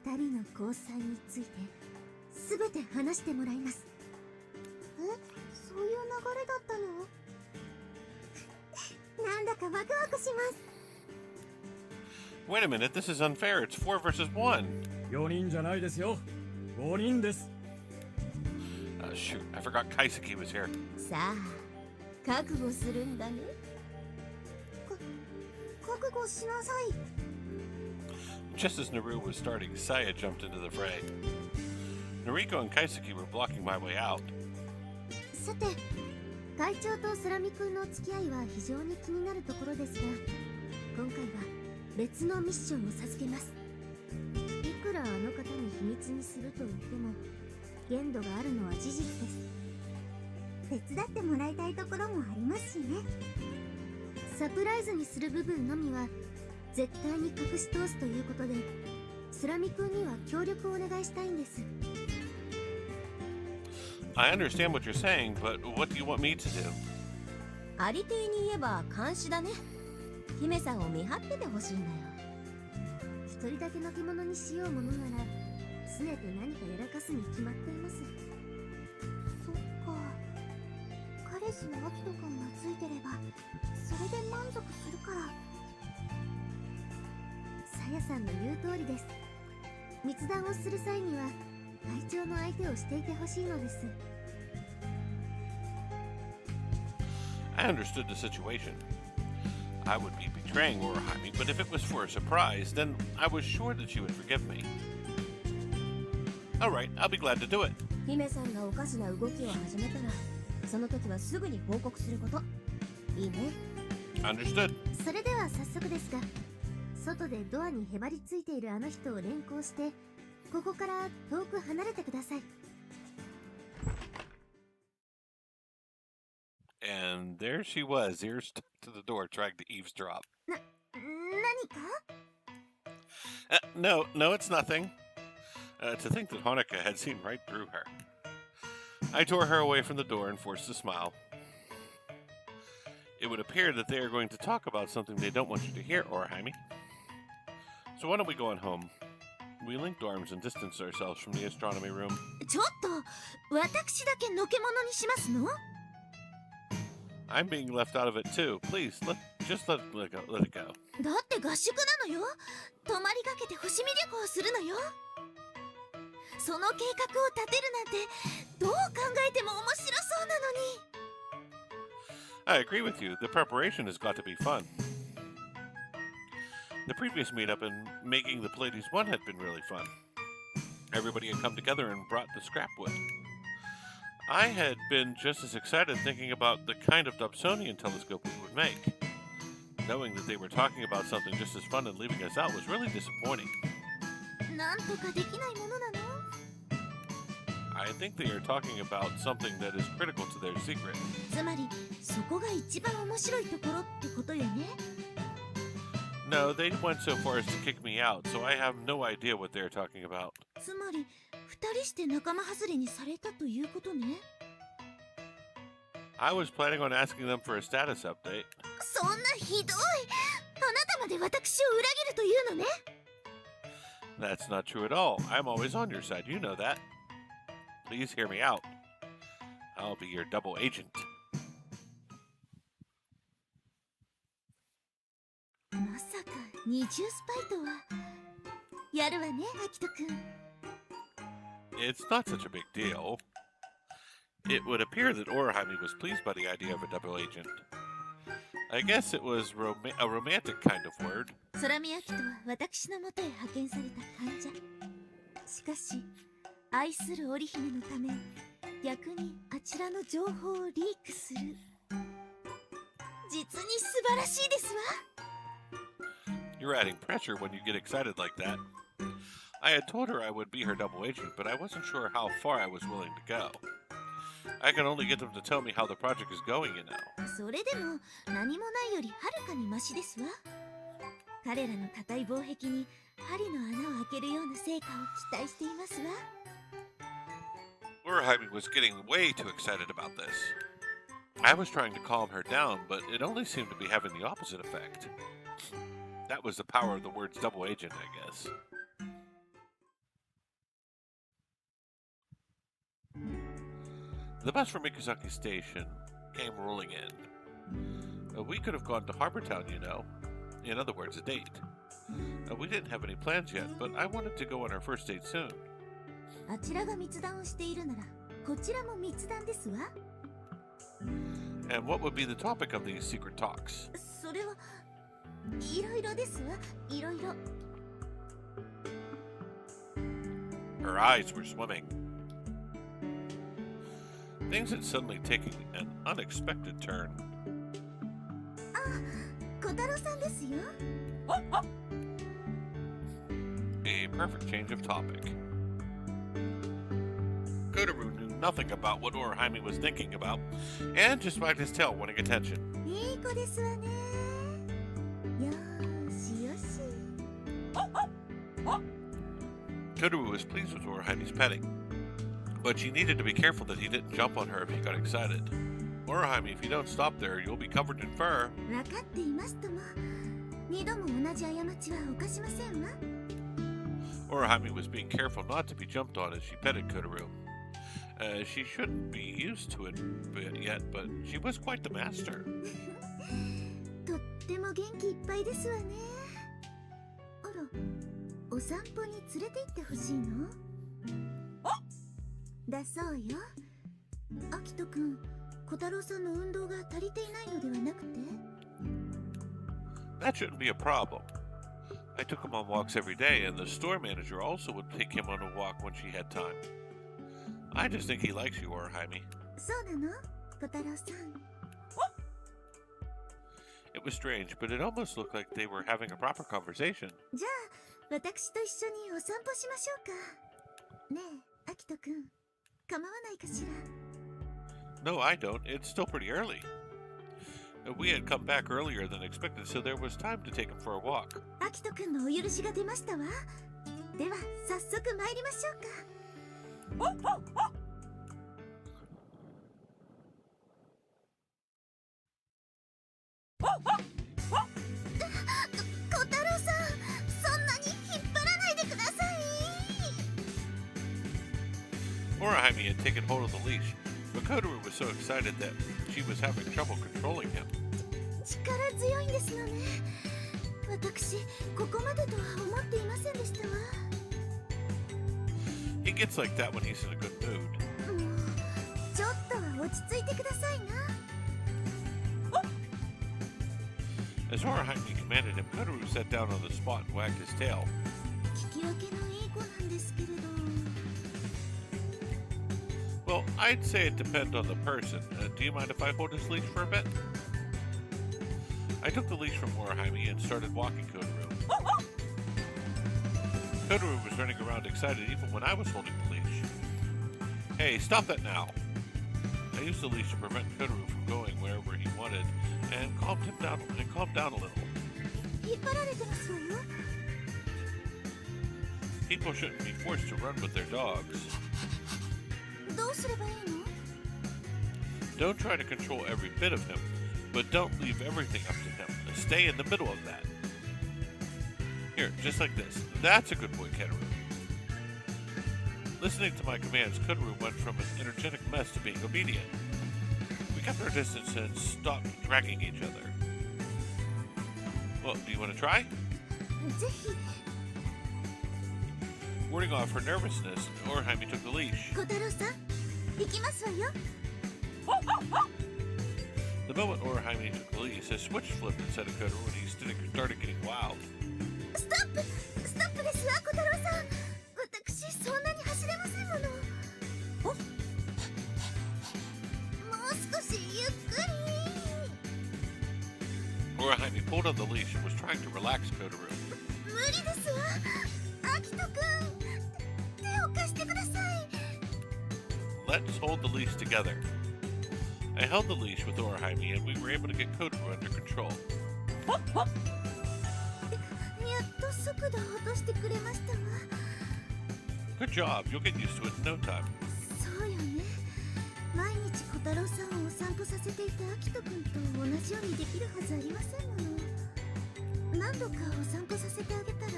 た。二人の交際について全て話してもらいます。そういう流れだったの？なんだかワクワクします。 Wait a minute, this is unfair. It's 4 versus 1. 4人じゃないですよ。5人です。Shoot, I forgot Kaiseki was here. さあ、覚悟するんだね。覚悟しなさい。 Just as Naru was starting, Saya jumped into the fray. Noriko and Kaiseki were blocking my way out. さて、会長とセラミ君の付き合いは非常に気になるところですが、今回は別のミッションを授けます。いくらあの方に秘密にすると言っても限度があるのは事実です。手伝ってもらいたいところもありますしね。サプライズにする部分のみは絶対に隠し通すということで、セラミ君には協力をお願いしたいんです。I understand what you're saying, but what do you want me to do? ありていに言えば監視だね。姫さんを見張っててほしいんだよ。一人だけの獣にしようものなら拗ねて何かやらかすに決まっています。そっか。彼氏のアキト君がついてればそれで満足するから。さやさんの言う通りです。密談をする際には会長の相手をしていてほしいのです。I understood the situation. I would be betraying Orihime, but if it was for a surprise, then I was sure that she would forgive me. Alright, I'll be glad to do it. 姫さんがおかしな動きを始めたら、その時はすぐに報告すること。いいね。Understood. それでは早速ですが、外でドアにへばりついているあの人を連行して、ここから遠く離れてください。And there she was, ears stuck to the door, trying to eavesdrop. 何か？ No, it's nothing. To think that Honoka had seen right through her. I tore her away from the door and forced a smile. It would appear that they are going to talk about something they don't want you to hear, Orihime. So why don't we go on home? We linked arms and distanced ourselves from the astronomy room. ちょっと、私だけのけ者にしますの？ I'm being left out of it too. Please, just let it go. だって合宿なのよ。泊まりがけて星見旅行するのよ。その計画を立てるなんてどう考えても面白そうなのに。I agree with you. The preparation has got to be fun. The previous meetup and making the Pleiades 1 had been really fun. Everybody had come together and brought the scrap wood. I had been just as excited thinking about the kind of Dobsonian telescope we would make. Knowing that they were talking about something just as fun and leaving us out was really disappointing. なんとかできないものなの？ I think they are talking about something that is critical to their secret. つまりそこが一番面白いところってことよね。 No, they went so far as to kick me out, so I have no idea what they're talking about. つまり二人して仲間外れにされたということね。 I was planning on asking them for a status update. そんなひどい。あなたまで私を裏切るというのね。 That's not true at all. I'm always on your side, you know that. Please hear me out. I'll be your double agent. まさか二重スパイとは。やるわね、アキトくん。 It's not such a big deal. It would appear that Orihime was pleased by the idea of a double agent. I guess it was a romantic kind of word. 空見アキトは私のもとへ派遣された患者。しかし、愛する織姫のため、逆にあちらの情報をリークする。実に素晴らしいですわ。You're adding pressure when you get excited like that. I had told her I would be her double agent, but I wasn't sure how far I was willing to go. I can only get them to tell me how the project is going, you know. それでも何もないよりはるかにマシですわ。彼らの硬い防壁に針の穴を開けるような成果を期待していますわ。Orihime was getting way too excited about this. I was trying to calm her down, but it only seemed to be having the opposite effect. That was the power of the words double agent, I guess. The bus from Mikazaki Station came rolling in. We could have gone to Harbor Town, you know. In other words, a date. We didn't have any plans yet, but I wanted to go on our first date soon. あちらが密談をしているなら、こちらも密談ですわ。And what would be the topic of these secret talks? それはいろいろですわ。いろいろ。Her eyes were swimming. Things had suddenly taken an unexpected turn. 小太郎さんですよ。A perfect change of topic. Kotaru knew nothing about what Orihime was thinking about, and just wagged his tail, wanting attention. いい子ですわね。よーしよし。Kotaru was pleased with Orihime's petting, but she needed to be careful that he didn't jump on her if he got excited. Orihime, if you don't stop there, you'll be covered in fur. 分かっていますとも。二度も同じ過ちは犯しませんわ。Orihime was being careful not to be jumped on as she petted Kotaru. She shouldn't be used to it yet, but she was quite the master. とっても元気いっぱいですわね。あら、お散歩に連れて行ってほしいの？だそうよ。アキトくん、小太郎さんの運動が足りていないのではなくて？ That shouldn't be a problem. I took him on walks every day, and the store manager also would take him on a walk when she had time. I just think he likes you, Orihime. そうなの？小太郎さん。It was strange, but it almost looked like they were having a proper conversation. じゃあ、私と一緒にお散歩しましょうか。ねえ、アキトくん、構わないかしら。No, I don't. It's still pretty early. We had come back earlier than expected, so there was time to take him for a walk. アキトくんのお許しが出ましたわ。では、早速参りましょうか。小太郎さん、そんなに引っ張らないでください。Orihime had taken hold of the leash, but Kotaru was so excited that she was having trouble controlling him. 力強いんですのね。私、ここまでとは思っていませんでしたわ。He gets like that when he's in a good mood. もう、ちょっとは落ち着いてくださいな。As Orihime commanded him, Kotaru sat down on the spot and wagged his tail. 聞き分けのいい子なんですけれど。Well, I'd say it depends on the person. Do you mind if I hold his leash for a bit? I took the leash from Orihime and started walking Kotaru. Kotaru was running around excited even when I was holding the leash. Hey, stop that now! I used the leash to prevent Kotaru from going wherever he wanted and calmed down a little. 引っ張られてますわよ。People shouldn't be forced to run with their dogs. どうすればいいの？ Don't try to control every bit of him, but don't leave everything up to him. Stay in the middle of that. Here, just like this. That's a good boy, Kotaru. Listening to my commands, Kotaru went from an energetic mess to being obedient. We kept our distance and stopped dragging each other. Well, do you want to try? ぜひ。 Warding off her nervousness, Orihime took the leash. 小太郎さん、行きますわよ。The moment Orihime took the leash, a switch flipped inside of Kotaru and he started getting wild. ストップですわ、小太郎さん。私、そんなに走れませんもの。もう少しゆっくり。Orihime pulled on the leash and was trying to relax Kotaru. 無理ですわ。アキトくん、手を貸してください。 Let's hold the leash together. I held the leash with Orihime and we were able to get Kotaru under control. やっと速度を落としてくれましたわ。 Good job. You'll get used to it in no time. そうよね。毎日小太郎さんをお散歩させていたアキトくんと同じようにできるはずありませんもの。何度かお散歩させてあげたら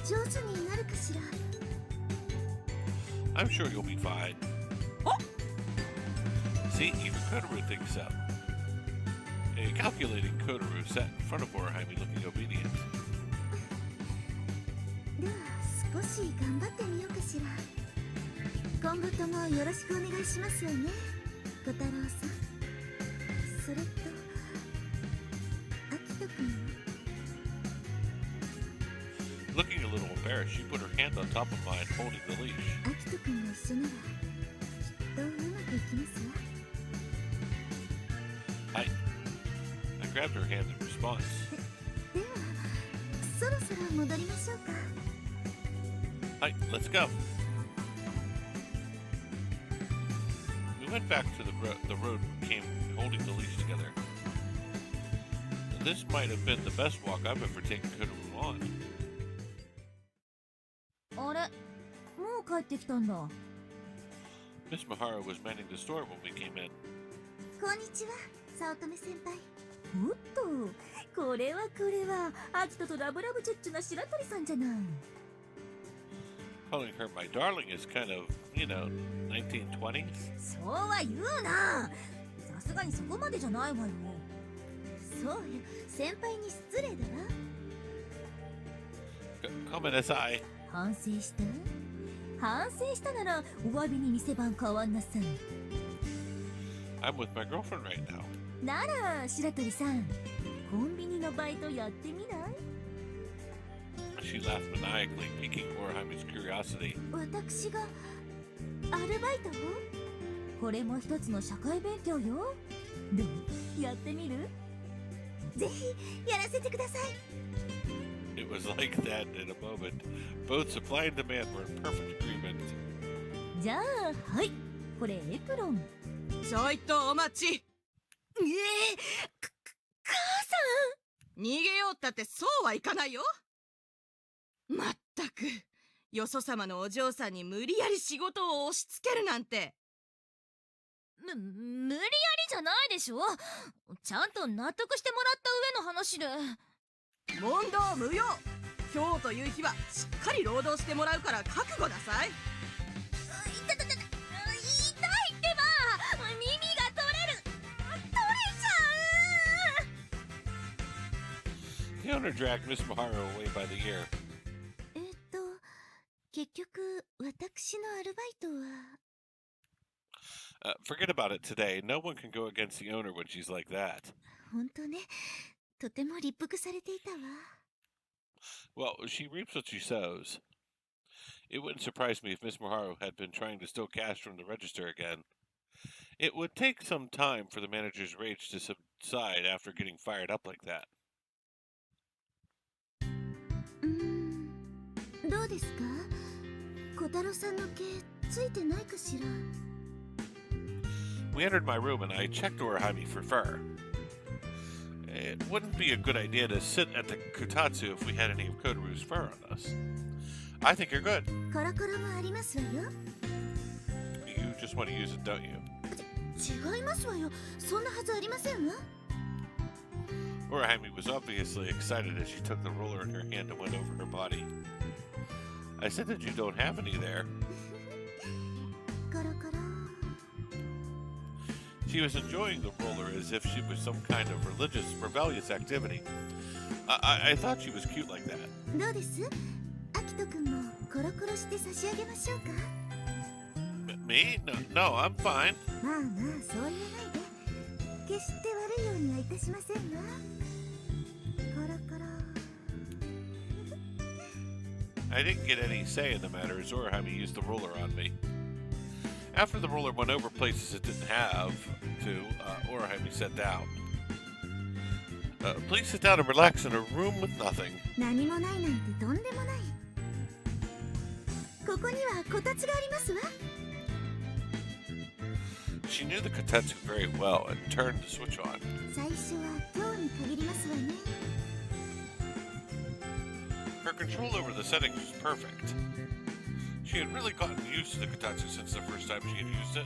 上手になるかしら。 I'm sure you'll be fine. See, even Kotaru thinks so. A calculating Kotaru sat in front of Orihime looking obedient. では少し頑張ってみようかしら。今後ともよろしくお願いしますよね、小太郎さん。それとアキトくんは。 Looking a little embarrassed, she put her hand on top of mine, holding the leash. アキトくんが一緒ならきっとうまくいきますわ。 I grabbed her hand in response. ではそろそろ戻りましょうか。 Hi, let's go. We went back to the road and came holding the leash together. This might have been the best walk I've ever taken Kotaru on. あれ、もう帰ってきたんだ。 Miss Mahara was manning the store when we came in. こんにちは、早乙女先輩。おっと、これはアキトとラブラブチュッチュな白鳥さんじゃない。 Calling her my darling is kind of, 1920s. そうは言うな。さすがにそこまでじゃないわよ。そうよ、先輩に失礼だわ。 Come in as I. 反省した？反省したならお詫びに店番変わんなさい。 I'm with my girlfriend right now. なら白鳥さん、コンビニのバイトやってみない？ She laughed maniacally, piquing Orihime's curiosity. 私がアルバイトを？これも一つの社会勉強よ。どう？やってみる？ぜひやらせてください。 It was like that in a moment. Both supply and demand were in perfect agreement. じゃあ、はい。これエプロン。ちょいとお待ち。母さ逃げようったってそうはいかないよ。まったく、よそ様のお嬢さんに無理やり仕事を押し付けるなんて。ん無理やりじゃないでしょ。ちゃんと納得してもらった上の話で。問答無用。今日という日はしっかり労働してもらうから覚悟なさい。痛いってば。耳が取れる。取れちゃう。 The owner dragged Miss Mahara away by the ear. 結局私のアルバイトは。 Forget about it today. No one can go against the owner when she's like that. 本当ね、とても立腹されていたわ。 Well, she reaps what she sows. It wouldn't surprise me if Miss Mahara had been trying to steal cash from the register again. It would take some time for the manager's rage to subside after getting fired up like that. どうですか？小太郎さんの毛ついてないかしら。 We entered my room and I checked Orihime for fur. It wouldn't be a good idea to sit at the kotatsu if we had any of Kotaru's fur on us. I think you're good. コロコロもありますわよ。 You just want to use it, don't you? 違いますわよ。そんなはずありませんわ。 Orihime was obviously excited as she took the roller in her hand and went over her body. I said that you don't have any there. コロコロ。 She was enjoying the roller as if she was some kind of rebellious activity. I thought she was cute like that. どうです？アキトくんもコロコロして差し上げましょうか。 Me? No, I'm fine. まあまあ、そう言わないで。決して悪いようにはいたしませんわ。コロコロ。 I didn't get any say in the matter as Orihime used the roller on me. After the roller went over places it didn't have to, Orihime sat down. Please sit down and relax in a room with nothing. 何もないなんてとんでもない。ここにはこたつがありますわ。 She knew the kotatsu very well and turned the switch on. 最初は今日に限りますわね。 Her control over the settings was perfect. She had really gotten used to the kotatsu since the first time she had used it.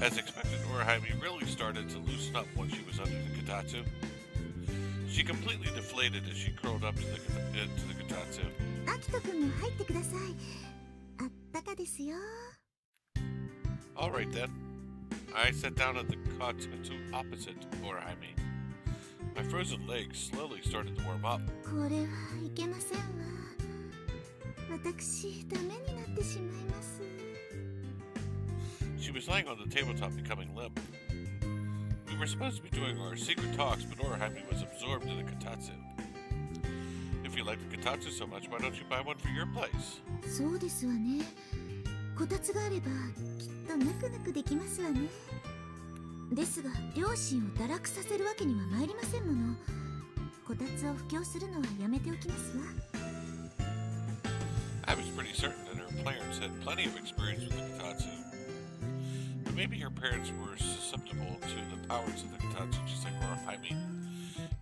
As expected, Orihime really started to loosen up once she was under the kotatsu. She completely deflated as she curled up to the kotatsu. アキトくんも入ってください。あったかですよ。 All right then. I sat down at the kotatsu opposite Orihime. My frozen legs slowly started to warm up. これはいけませんわ。私、ダメになってしまいます。 She was lying on the tabletop becoming limp. We were supposed to be doing our secret talks, but Orihime was absorbed in the kotatsu. If you like the kotatsu so much, why don't you buy one for your place? そうですわね。こたつがあればきっとぬくぬくできますわね。ですが両親を堕落させるわけには参りませんもの。こたつを布教するのはやめておきますわ。 I was pretty certain that her parents had plenty of experience with the kotatsu. But maybe her parents were susceptible to the powers of the kotatsu just like Orihime.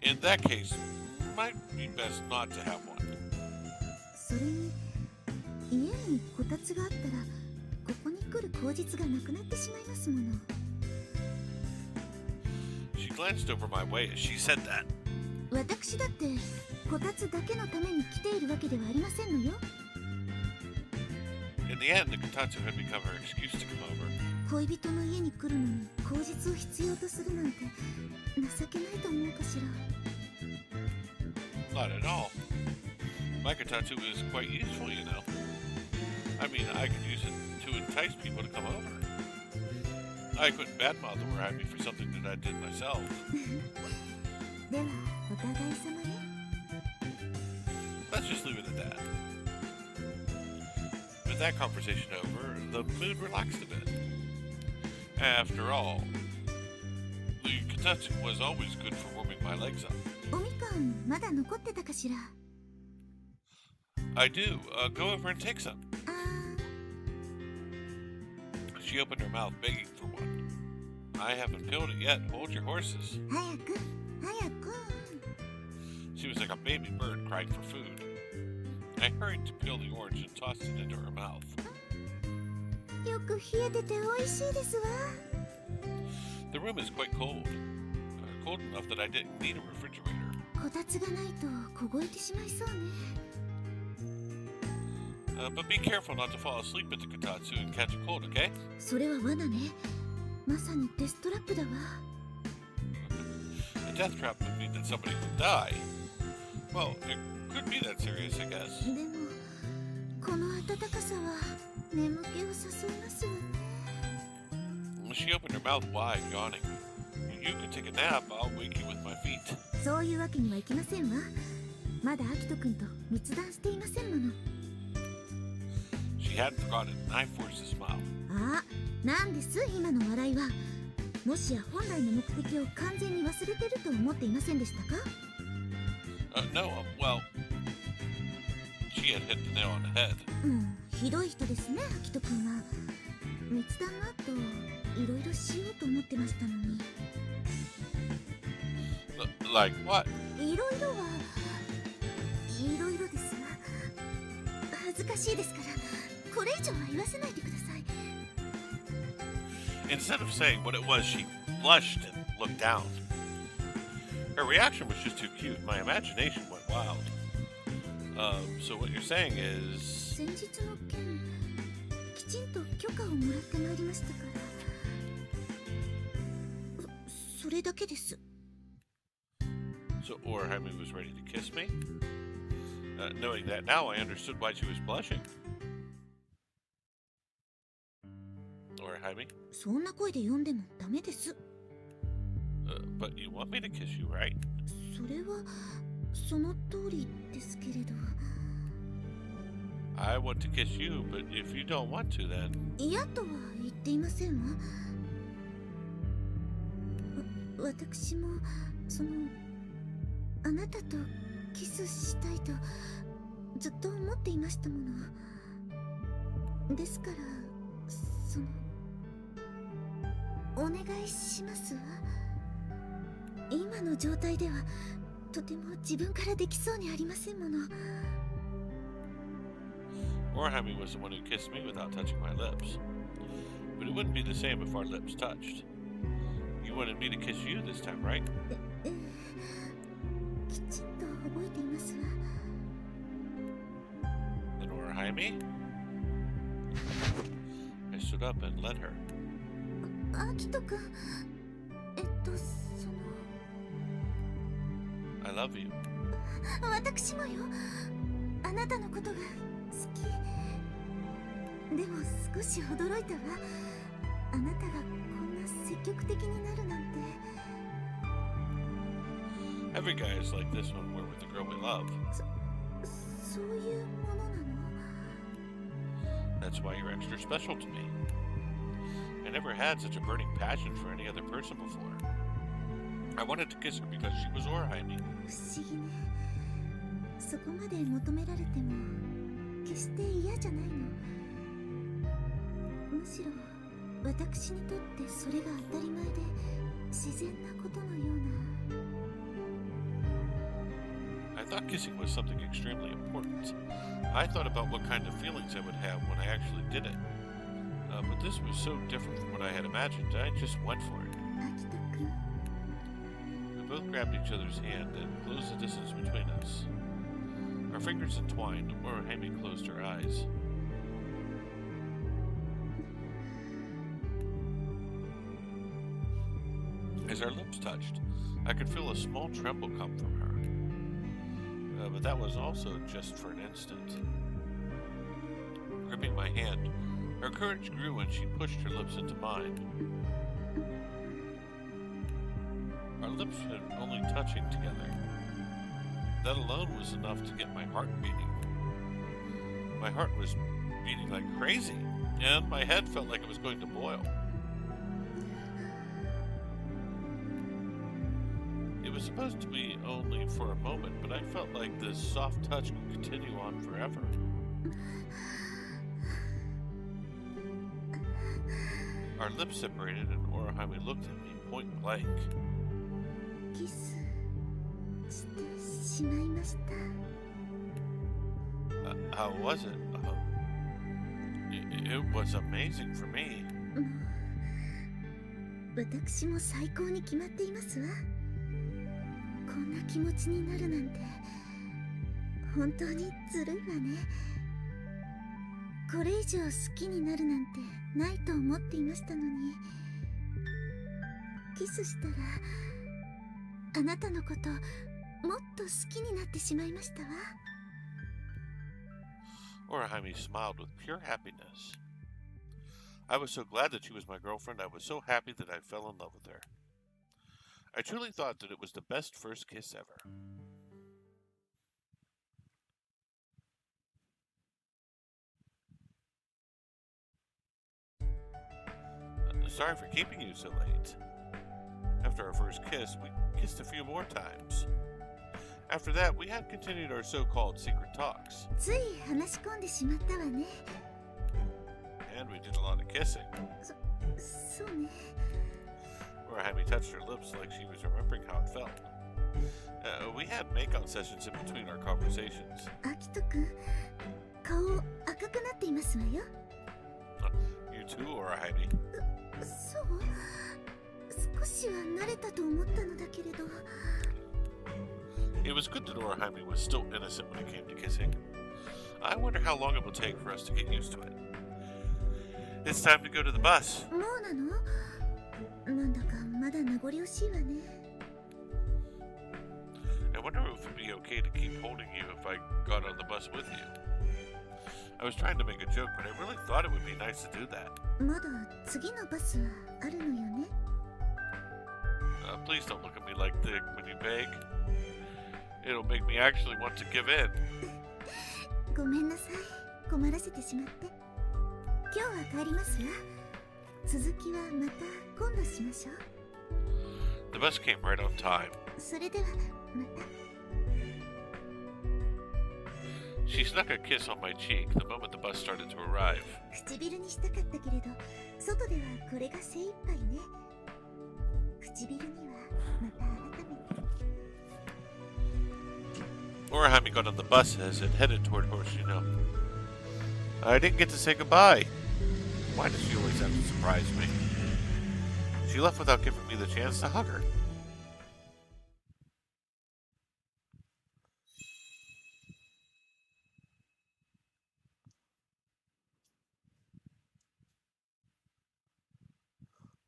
In that case, it might be best not to have one. それに家にこたつがあったらここに来る口実がなくなってしまいますもの。 She glanced over my way as she said that. 私だってこたつだけのために来ているわけではありませんのよ。 In the end, the kotatsu had become her excuse to come over. 恋人の家に来るのに口実を必要とするなんて情けないと思うかしら。 Not at all. My kotatsu is quite useful, you know. I mean, I could use it to entice people to come over. I couldn't badmouth Orihime for something that I did myself. ではお互い様ね。 Let's just leave it at that. With that conversation over, the mood relaxed a bit. After all, the kotatsu was always good for warming my legs up. おみかんまだ残ってたかしら。 I do. Go over and take some. あ She opened her mouth, begging for one. I haven't peeled it yet. Hold your horses. ー早く早く。 She was like a baby bird crying for food. I hurried to peel the orange and tossed it into her mouth. よく冷えてて美味しいですわ。 The room is quite cold. Cold enough that I didn't need a refrigerator. こたつがないと凍えてしまいそうね。 But be careful not to fall asleep at the kotatsu and catch a cold, okay? それは罠ね。まさにデストラップだわ。 A death trap would mean that somebody would die. Well, it could be that serious, I guess. でもこの暖かさは眠気を誘いますわね。 She opened her mouth wide, yawning. You can take a nap. I'll wake you with my feet. そういうわけにはいきませんわ。まだアキト君と密談していませんもの。 She hadn't forgotten, and I forced a smile. あ、なんです今の笑いは。もしや本来の目的を完全に忘れてると思っていませんでしたか？ No, well, she had hit the nail on the head. ひどい人ですね、アキト君は。密談の後、いろいろしようと思ってましたのに。Like what? いろいろはいろいろですわ。恥ずかしいですから、これ以上は言わせないでください。 Instead of saying what it was, she blushed and looked down. Her reaction was just too cute. My imagination went wild. So what you're saying is... 先日の件、きちんと許可をもらってまいりましたから。それだけです。 So Orihime was ready to kiss me? Knowing that now, I understood why she was blushing. Orihime? そんな声で読んでもダメです。But you want me to kiss you, right? それはその通りですけれど。 I want to kiss you, but if you don't want to, then... 嫌とは言っていませんわ。私もあなたとキスしたいとずっと思っていましたもの。ですからお願いしますわ。今の状態ではとても自分からできそうにありませんもの。Orihime was the one who kissed me without touching my lips. But it wouldn't be the same if our lips touched. You wanted me to kiss you this time, right? ええ、きちんと覚えていますわ。And Orihime? I stood up and led her. アキト君、I love you. 私もよ。あなたのことが好き。でも少し驚いたわ。あなたがこんな積極的になるなんて。Every guy is like this when we're with the girl we love. そういうものなの？ That's why you're extra special to me. I never had such a burning passion for any other person before. I wanted to kiss her because she was Orihime. 不思議ね。そこまで求められても決して嫌じゃないの。むしろ私にとってそれが当たり前で自然なことのような。I thought kissing was something extremely important. I thought about what kind of feelings I would have when I actually did it. But this was so different from what I had imagined, I just went for it. アキト君。We both grabbed each other's hand and closed the distance between us. Our fingers entwined, Orihime closed her eyes. As our lips touched, I could feel a small tremble come from her. But that was also just for an instant. Gripping my hand, her courage grew when she pushed her lips into mine. Our lips had only touching together. That alone was enough to get my heart beating. My heart was beating like crazy, and my head felt like it was going to boil. It was supposed to be only for a moment, but I felt like this soft touch could continue on forever. Our lips separated and Orihime looked at me point blank. キスしてしまいました。How was it? It was amazing for me. 私も最高に決まっていますわ。こんな気持ちになるなんて本当にずるいわね。これ以上好きになるなんてないと思っていましたのに、キスしたらあなたのこともっと好きになってしまいましたわ。Orihime smiled with pure happiness. I was so glad that she was my girlfriend. I was so happy that I fell in love with her. I truly thought that it was the best first kiss ever. Sorry for keeping you so late. After our first kiss, we kissed a few more times. After that, we had continued our so-called secret talks. つい話し込んでしまったわね。And we did a lot of kissing. そうね。Orihime touched her lips like she was remembering how it felt. We had make-out sessions in between our conversations. アキト君、顔赤くなっていますわよ。You too, Orihime. そう？少しは慣れたと思ったのだけれど。It was good that Orihime was still innocent when it came to kissing. I wonder how long it will take for us to get used to it. It's time to go to the bus. もうなの？なんだかまだ名残惜しいわね。I wonder if it would be okay to keep holding you if I got on the bus with you. I was trying to make a joke, but I really thought it would be nice to do that. まだ次のバスはあるのよね。Please don't look at me like that when you beg. It'll make me actually want to give in. ごめんなさい。困らせてしまって。今日は帰りますわ。続きはまた今度しましょう。The bus came right on time. それではまた。 She snuck a kiss on my cheek the moment the bus started to arrive. 唇にしたかったけれど、外ではこれが精一杯ね。唇にはまた改めて。 Orihime got on the bus as it headed toward Hoshino. I didn't get to say goodbye. Why does she always have to surprise me? She left without giving me the chance to hug her.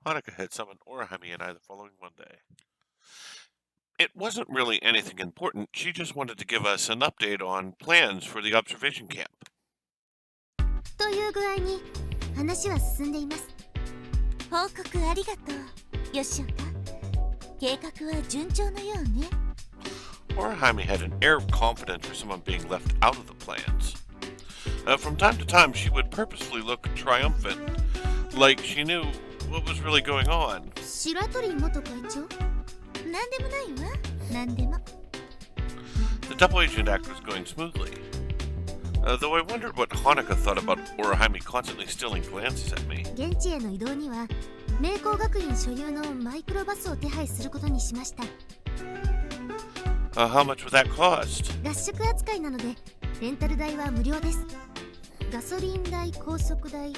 Hanukkah had summoned Orihime and I the following Monday. It wasn't really anything important. She just wanted to give us an update on plans for the observation camp. という具合に話は進んでいます。報告ありがとう、吉岡。計画は順調のようね。Orihime had an air of confidence for someone being left out of the plans. From time to time, she would purposefully look triumphant, like she knew what was really going on. 白鳥元会長？なんでもないわ。なんでも。The double agent act was going smoothly. Though I wondered what Hanukkah thought about Orihime constantly stealing glances at me. 現地への移動には明光学院所有のマイクロバスを手配することにしました。How much would that cost? 合宿扱いなのでレンタル代は無料です。ガソリン代、高速代、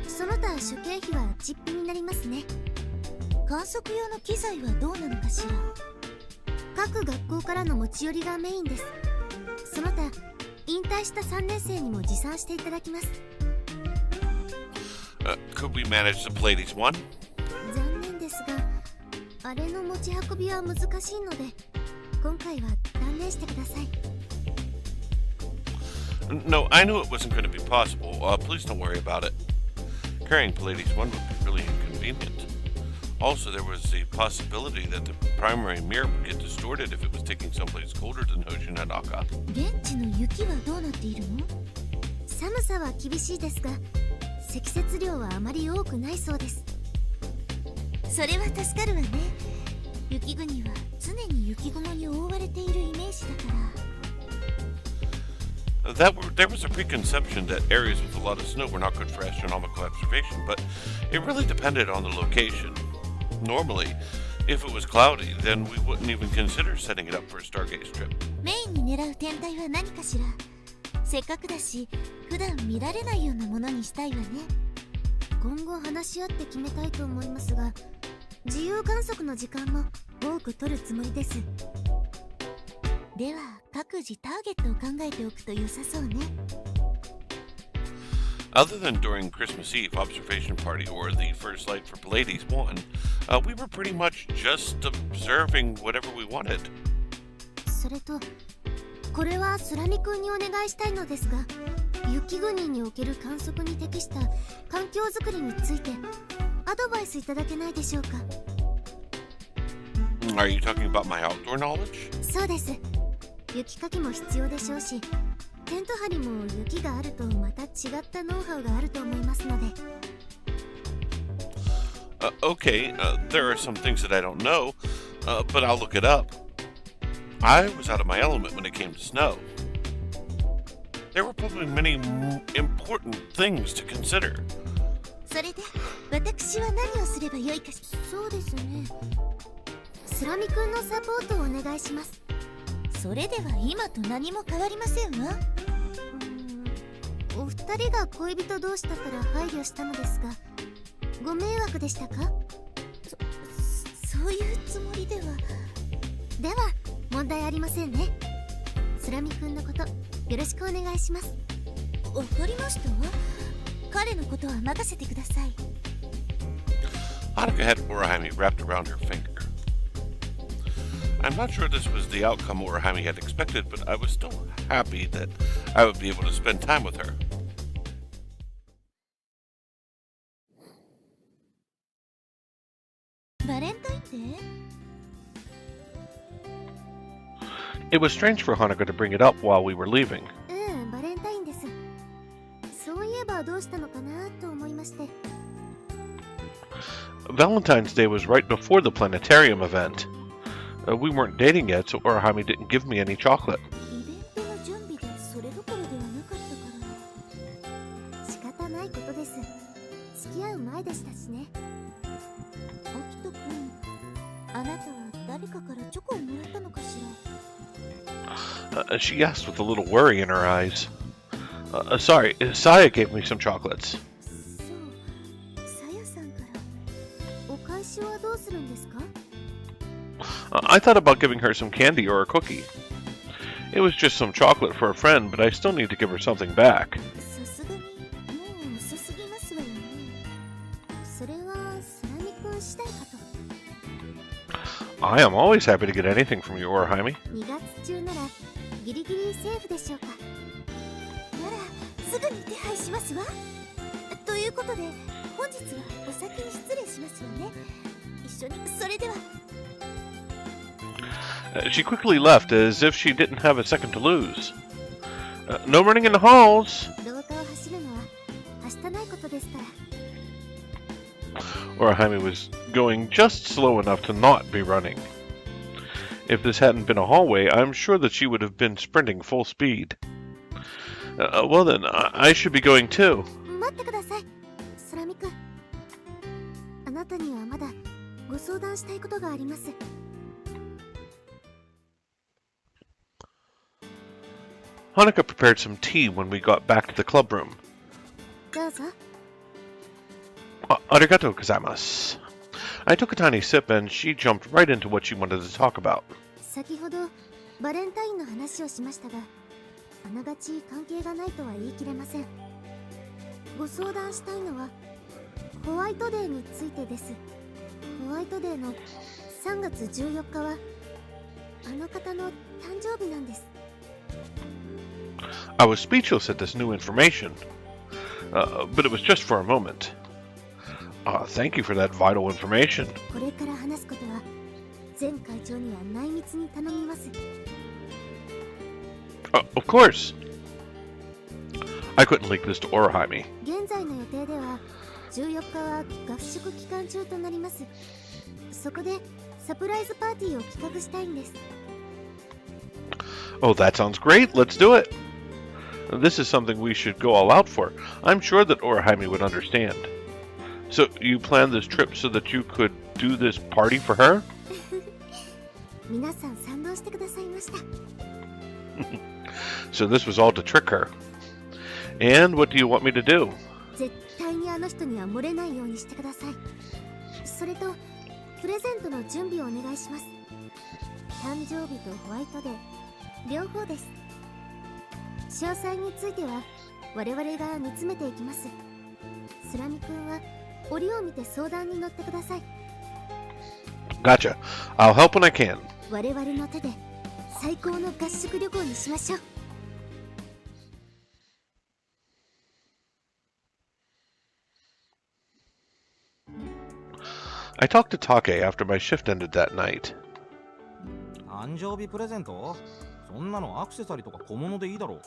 その他諸経費は実費になりますね。観測用の機材はどうなのかしら。各学校からの持ち寄りがメインです。その他引退した3年生にも持参していただきます。Could we manage the Pallades one? 残念ですが、あれの持ち運びは難しいので、今回は断念してください。No, I knew it wasn't going to be possible. Please don't worry about it. Carrying Pallades one would be really inconvenient. Also, there was the possibility that the primary mirror would get distorted if it was taking someplace colder than Hoshinadaka. 現地の雪はどうなっているの？寒さは厳しいですが、積雪量はあまり多くないそうです。それは助かるわね。雪国は常に雪雲に覆われているイメージだから。There was a preconception that areas with a lot of snow were not good for astronomical observation, but it really depended on the location. Normally, if it was cloudy, then we wouldn't even consider setting it up for a stargaze trip. メインに狙う天体は何かしら。せっかくだし、普段見られないようなものにしたいわね。今後話し合って決めたいと思いますが、自由観測の時間も多く取るつもりです。では、各自ターゲットを考えておくと良さそうね。Other than during Christmas Eve observation party or the first light for Pallades 1, we were pretty much just observing whatever we wanted. それと、これはスラミ君にお願いしたいのですが、雪国における観測に適した環境づくりについてアドバイスいただけないでしょうか。Are you talking about my outdoor knowledge? そうです。雪かきも必要でしょうし、テント張りも雪があるとまた違ったノウハウがあると思いますので。Okay, there are some things that I don't know, but I'll look it up. I was out of my element when it came to snow. There were probably many important things to consider. それで、私は何をすればよいかし。そうですね。スラミ君のサポートをお願いします。それでは今と何も変わりませんわ。お二人が恋人同士だから配慮したのですが、ご迷惑でしたか？そういうつもりでは。では問題ありませんね。スラミ君のことよろしくお願いします。わかりましたわ。彼のことは任せてください。Hanukkah had Orihime wrapped around her finger. I'm not sure this was the outcome Orihime had expected, but I was still happy that I would be able to spend time with her. It was strange for Hanukkah to bring it up while we were leaving. バレンタインです。そういえばどうしたのかなと思いまして。Valentine's Day was right before the planetarium event. We weren't dating yet, so Orihime didn't give me any chocolate. イベントの準備でそれどころではなかったから仕方ないことです。付き合う前でしたしね。アキトくん、あなたは誰かからチョコをもらったのかしら。 She asked with a little worry in her eyes. Sorry, Saya gave me some chocolates. そう、さやさんから。お返しはどうするんですか？ I thought about giving her some candy or a cookie. It was just some chocolate for a friend, but I still need to give her something back. さすがにもう遅すぎますわよね。それはスラミ君次第かと。 I am always happy to get anything from you, Orihime. 2月中ならギリギリセーフでしょうか。ならすぐに手配しますわ。ということで本日はお先に失礼しますわね。一緒にそれでは。 She quickly left as if she didn't have a second to lose. No running in the halls! 廊下を走るのははしたないことですから。 Orihime was going just slow enough to not be running. If this hadn't been a hallway, I'm sure that she would have been sprinting full speed. Well then, I should be going too. 待ってください、スラミ君。あなたにはまだご相談したいことがあります。 Hanukkah prepared some tea when we got back to the club room. どうぞ。 Arigato gozaimasu. I took a tiny sip and she jumped right into what she wanted to talk about. 先ほどバレンタインの話をしましたが、あながち関係がないとは言い切れません。ご相談したいのはホワイトデーについてです。ホワイトデーの3月14日はあの方の誕生日なんです。 I was speechless at this new information, but it was just for a moment. Thank you for that vital information. これから話すことは前会長には内密に頼みます。 Of course. I couldn't leak this to Orihime. 現在の予定では14日は合宿期間中となります。そこでサプライズパーティーを企画したいんです。 Oh, that sounds great. Let's do it. This is something we should go all out for. I'm sure that Orihime would understand. So, you planned this trip so that you could do this party for her? 皆さん賛同してくださいました。 So this was all to trick her. And what do you want me to do? 絶対にあの人には漏れないようにしてください。それとプレゼントの準備をお願いします。誕生日とホワイトデー両方です。詳細については我々が煮詰めていきます。スラミ君は折を見て相談に乗ってください。 Gotcha. I'll help when I can. 我々の手で最高の合宿旅行にしましょう。 I talked to Take after my shift ended that night. 誕生日プレゼント？そんなのアクセサリーとか小物でいいだろう。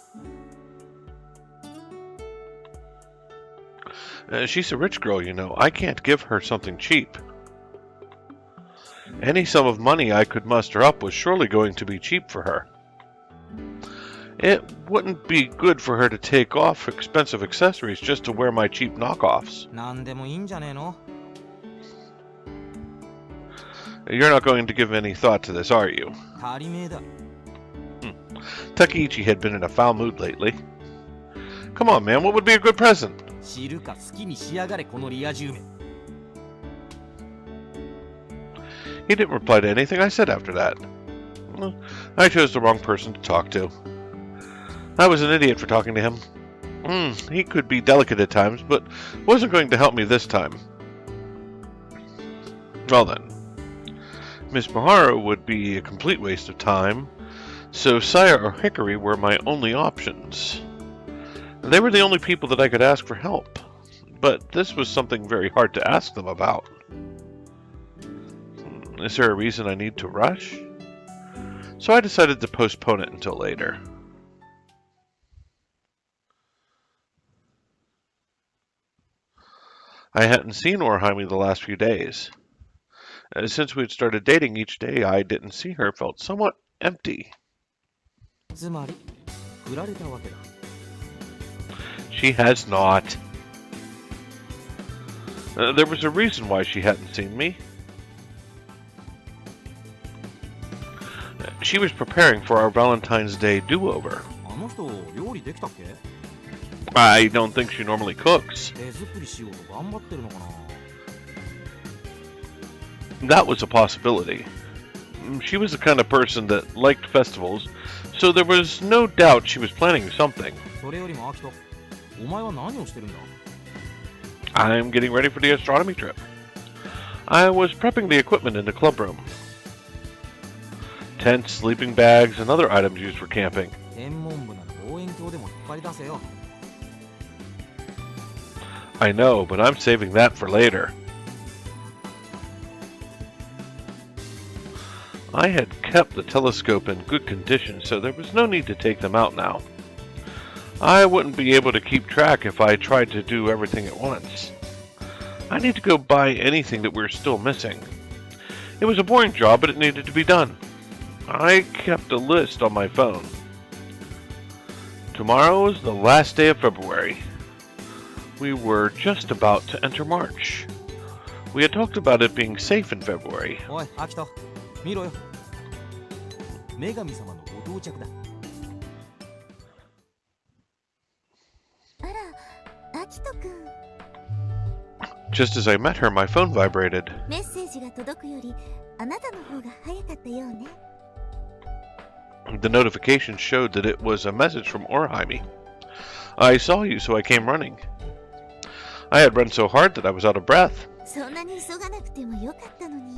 She's a rich girl, you know. I can't give her something cheap. Any sum of money I could muster up was surely going to be cheap for her. It wouldn't be good for her to take off expensive accessories just to wear my cheap knockoffs. なんでもいいんじゃねえの？ You're not going to give any thought to this, are you? 足りめえだ。Takeichi had been in a foul mood lately. Come on, man, what would be a good present? 知るか好きにしやがれこのリア充め。 He didn't reply to anything I said after that. Well, I chose the wrong person to talk to. I was an idiot for talking to him. He could be delicate at times, but wasn't going to help me this time. Well then, Miss Miharu would be a complete waste of time, so Saya or Hickory were my only options. They were the only people that I could ask for help, but this was something very hard to ask them about. Is there a reason I need to rush? So I decided to postpone it until later. I hadn't seen Orihime the last few days. Since we'd started dating, each day I didn't see her felt somewhat empty. つまり振られたわけだ。 She has not. There was a reason why she hadn't seen me. She was preparing for our Valentine's Day do-over. あの人料理できたっけ？ I don't think she normally cooks. 手作りしようと頑張ってるのかな。 That was a possibility. She was the kind of person that liked festivals, so there was no doubt she was planning something. それよりもアキト、お前は何をしてるんだ？ I'm getting ready for the astronomy trip. I was prepping the equipment in the club room. Tents, sleeping bags, and other items used for camping. 天文部なら望遠鏡でも引っ張り出せよ。 I know, but I'm saving that for later. I had kept the telescope in good condition, so there was no need to take them out now. I wouldn't be able to keep track if I tried to do everything at once. I need to go buy anything that we're still missing. It was a boring job, but it needed to be done. I kept a list on my phone. Tomorrow is the last day of February. We were just about to enter March. We had talked about it being safe in February. おい、アキト、見ろよ。女神様のご到着だ。あら、アキトくん。 Just as I met her, my phone vibrated. メッセージが届くよりあなたの方が早かったようね。 The notification showed that it was a message from Orihime. I saw you, so I came running. I had run so hard that I was out of breath. そんなに急がなくてもよかったのに。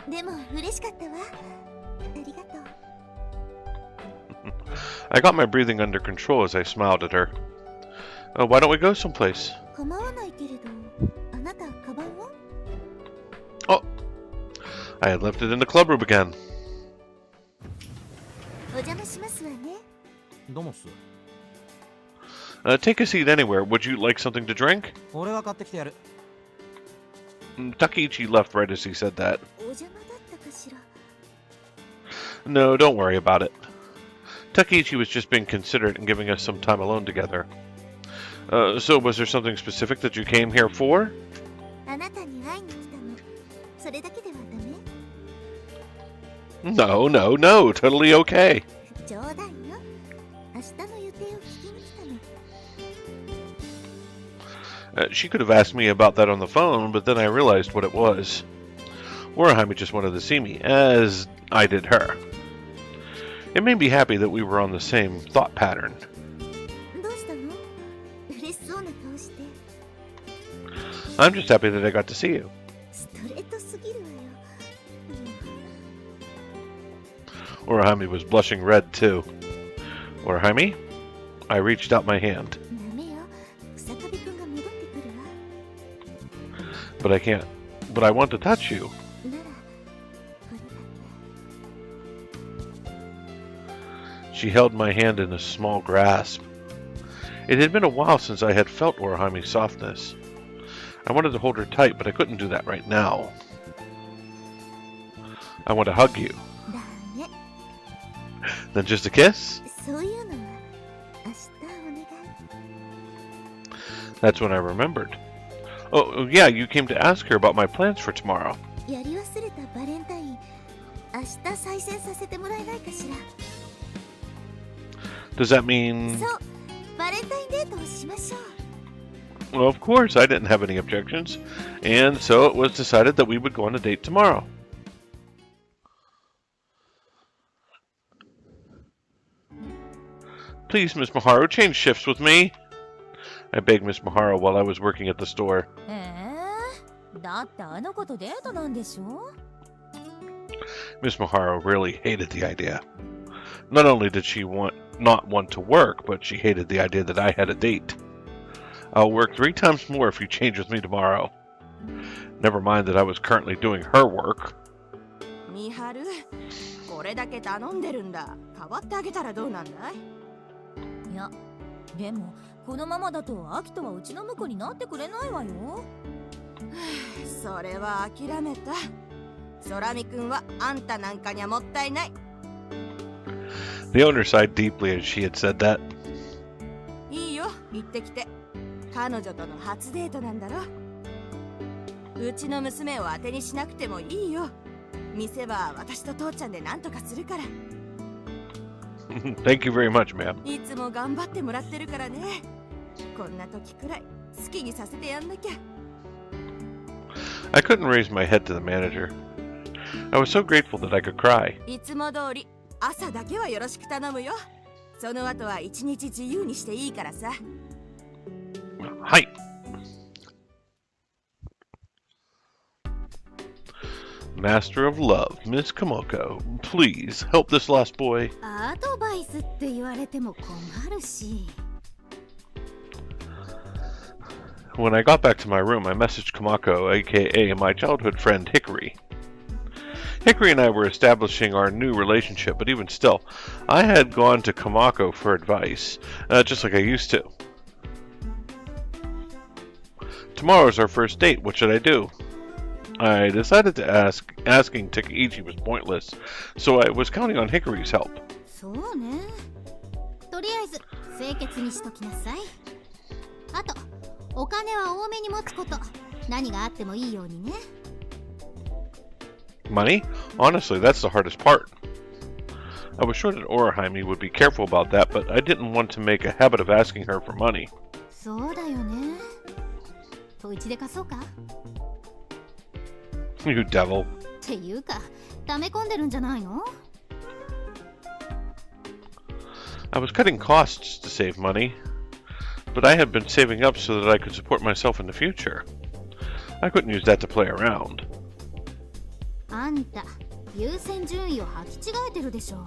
でも嬉しかったわ。ありがとう。 I got my breathing under control as I smiled at her. Why don't we go someplace? 構わないけれど、あなたカバンは？ Oh, I had left it in the club room again. お邪魔しますわね。どうもっす。 Take a seat anywhere. Would you like something to drink? 俺が買ってきてやる。 Takichi left right as he said that. お邪魔だったかしら。 No, don't worry about it. Takichi was just being considerate and giving us some time alone together. So was there something specific that you came here for? あなたに会いに来たの。それだけではダメ？ No, no, no. Totally okay. 冗談よ。明日の予定を聞きに来たの。 She could have asked me about that on the phone, but then I realized what it was. Orihime just wanted to see me, as I did her. It made me happy that we were on the same thought pattern. どうしたの？嬉しそうな顔して。 I'm just happy that I got to see you. ストレートすぎるわよ。 Orihime was blushing red, too. Orihime? I reached out my hand. ダメよ。草壁くんが戻ってくるわ。 But I can't. But I want to touch you. なら、これだけ。 She held my hand in a small grasp. It had been a while since I had felt Orihime's softness. I wanted to hold her tight, but I couldn't do that right now. I want to hug you. ダメ。 Then just a kiss? そういうのは明日お願い。 That's when I remembered. Oh, yeah, you came to ask her about my plans for tomorrow. やり忘れたバレンタイン。明日再選させてもらえないかしら。 Does that mean... そう、バレンタインデートをしましょう。 Well, of course, I didn't have any objections. And so it was decided that we would go on a date tomorrow. Please, Miss Maharu, change shifts with me. I begged Miss Maharu while I was working at the store. だってあの子とデートなんでしょ？ Miss Maharu really hated the idea. Not only did she not want to work, but she hated the idea that I had a date. I'll work 3 times more if you change with me tomorrow. Never mind that I was currently doing her work. ミハル、これだけ頼んでるんだ。代わってあげたらどうなんだい？いや、でもこのままだとアキトはうちの婿になってくれないわよ。それは諦めた。空見くんはあんたなんかにはもったいない。 The owner sighed deeply as she had said that. いいよ、行ってきて。彼女との初デートなんだろ。うちの娘を当てにしなくてもいいよ。店は私と父ちゃんで何とかするから。Thank you very much, ma'am. いつも頑張ってもらってるからね。こんな時くらい好きにさせてやんなきゃ。I couldn't raise my head to the manager. I was so grateful that I could cry. いつも通り朝だけはよろしく頼むよ。その後は一日自由にしていいからさ。はい。Master of Love, Miss Komoko, please help this lost boy. アドバイスって言われても困るし。When I got back to my room, I messaged Komako, aka my childhood friend Hickory. Hickory and I were establishing our new relationship, but even still, I had gone to Komako for advice, just like I used to. Tomorrow's our first date. What should I do? I decided to asking Takaichi was pointless, so I was counting on Hickory's help. そうね。とりあえず清潔にしときなさい。あと、お金は多めに持つこと。何があってもいいようにね。Money? Honestly, that's the hardest part. I was sure that Orihime would be careful about that, but I didn't want to make a habit of asking her for money. そうだよね。とうちで貸そうか？ You devil. っていうか、溜め込んでるんじゃないの？ I was cutting costs to save money, but I had been saving up so that I could support myself in the future. I couldn't use that to play around. あんた、優先順位を履き違えてるでしょ。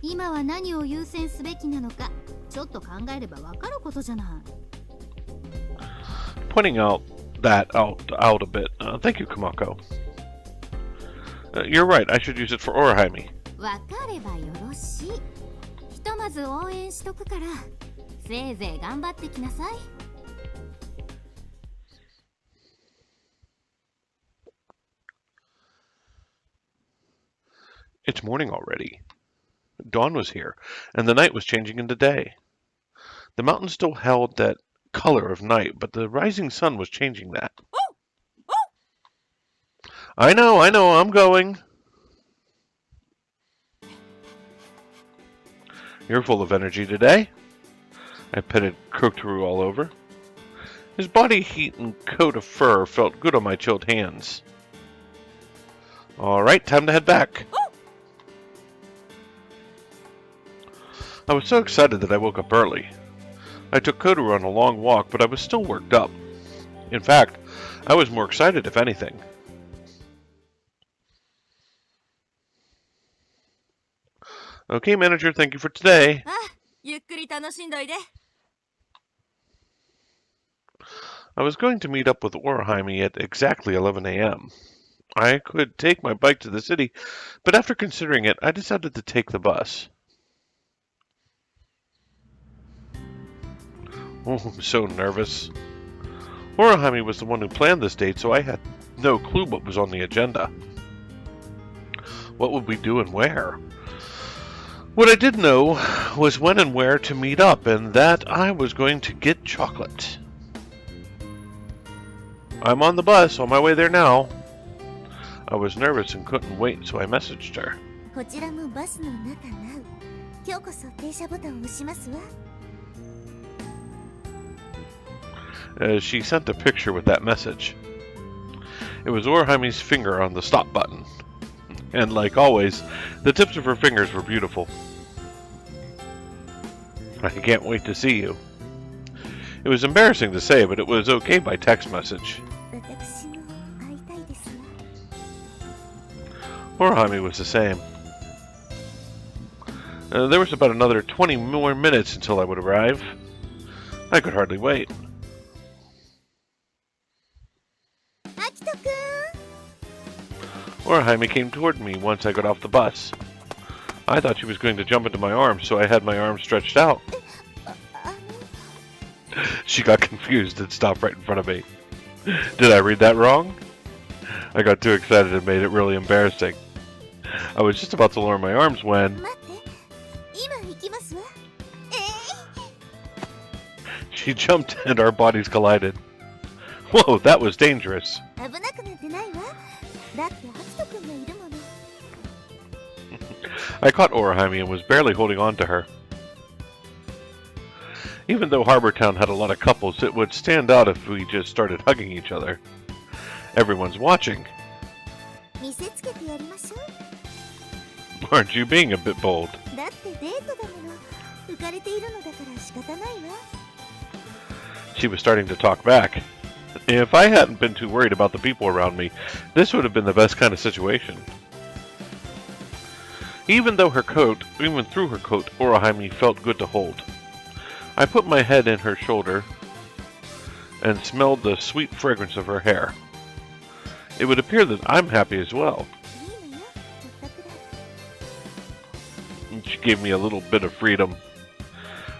今は何を優先すべきなのか、ちょっと考えればわかることじゃない。Pointing out a bit. Thank you, Komako. You're right. I should use it for Orihime. わかればよろしい。ひとまず応援しとくから、せいぜい頑張ってきなさい。It's morning already. Dawn was here, and the night was changing into day. The mountain still held that color of night, but the rising sun was changing that. I know, I'm going. You're full of energy today. I petted Kotaru all over. His body heat and coat of fur felt good on my chilled hands. All right, time to head back. I was so excited that I woke up early. I took Kotaru on a long walk, but I was still worked up. In fact, I was more excited if anything. Okay, manager, thank you for today. あ、ゆっくり楽しんどいで。 I was going to meet up with Orihime at exactly 11 a.m. I could take my bike to the city, but after considering it, I decided to take the bus. Oh, I'm so nervous. Orihime was the one who planned this date, so I had no clue what was on the agenda. What would we do and where? What I did know was when and where to meet up, and that I was going to get chocolate. I'm on the bus, on my way there now. I was nervous and couldn't wait, so I messaged her. こちらもバスの中なう。今日こそ停車ボタンを押しますわ。She sent a picture with that message. It was Orihime's finger on the stop button. And like always, the tips of her fingers were beautiful. I can't wait to see you. It was embarrassing to say, but it was okay by text message. 私も会いたいですわ。 Orihime was the same. There was about another 20 more minutes until I would arrive. I could hardly wait. アキトくん。 Orihime came toward me once I got off the bus. I thought she was going to jump into my arms, so I had my arms stretched out. あ She got confused and stopped right in front of me. Did I read that wrong? I got too excited and made it really embarrassing. I was just about to lower my arms when 待って今行きますわ she jumped and our bodies collided. Whoa, that was dangerous. 危なくなんてないわだってハチト君がいるもの I caught Orihime and was barely holding on to her. Even though Harbor Town had a lot of couples, it would stand out if we just started hugging each other. Everyone's watching. 見せつけてやりましょ Aren't you being a bit bold? うだってデートだもの浮かれているのだから仕方ないわ She was starting to talk back. If I hadn't been too worried about the people around me, this would have been the best kind of situation. Even through her coat, Orihime felt good to hold. I put my head in her shoulder and smelled the sweet fragrance of her hair. It would appear that I'm happy as well. いいのよちょっとくらい And she gave me a little bit of freedom.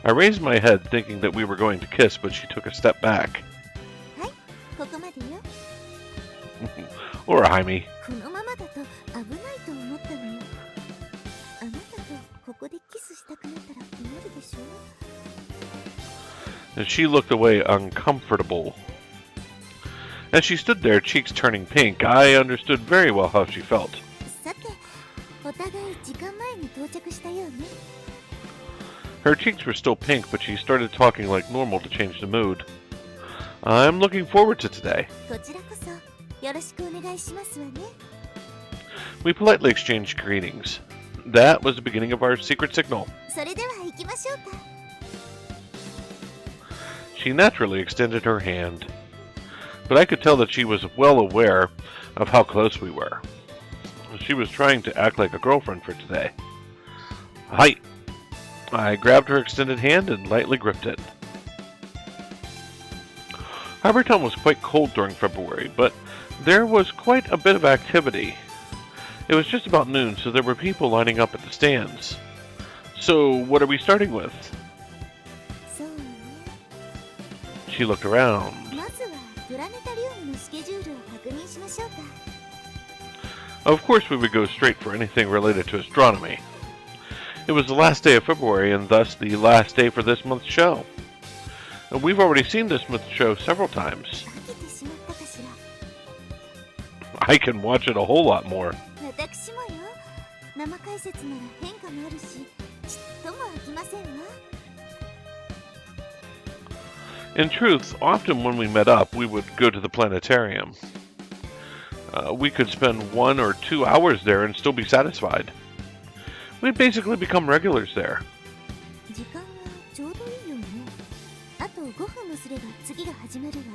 I raised my head thinking that we were going to kiss, but she took a step back. はいここまでよ Orihime, このままだと危ないと思ったのよあなたとここでキスしたくなったら困るでしょ and she looked away uncomfortable. As she stood there, cheeks turning pink, I understood very well how she felt. さてお互い時間前に到着したようね Her cheeks were still pink, but she started talking like normal to change the mood. I'm looking forward to today. こちらこそよろしくお願いしますわね We politely exchanged greetings. That was the beginning of our secret signal. それでは行きましょうか She naturally extended her hand, but I could tell that she was well aware of how close we were. She was trying to act like a girlfriend for today. Hi! I grabbed her extended hand and lightly gripped it. Harbor Town was quite cold during February, but there was quite a bit of activity. It was just about noon, so there were people lining up at the stands. So, what are we starting with? そうね She looked around. まずはプラネタリウムのスケジュールを確認しましょうか Of course, we would go straight for anything related to astronomy. It was the last day of February, and thus the last day for this month's show. We've already seen this month's show several times. 飽きてしまったかしら I can watch it a whole lot more. 私もよ生解説なら変化もあるしちっとも飽きませんわ In truth, often when we met up, we would go to the planetarium. We could spend 1 or 2 hours there and still be satisfied. We'd basically become regulars there. 時間はちょうどいいよねあと5分もすれば次が始まるわ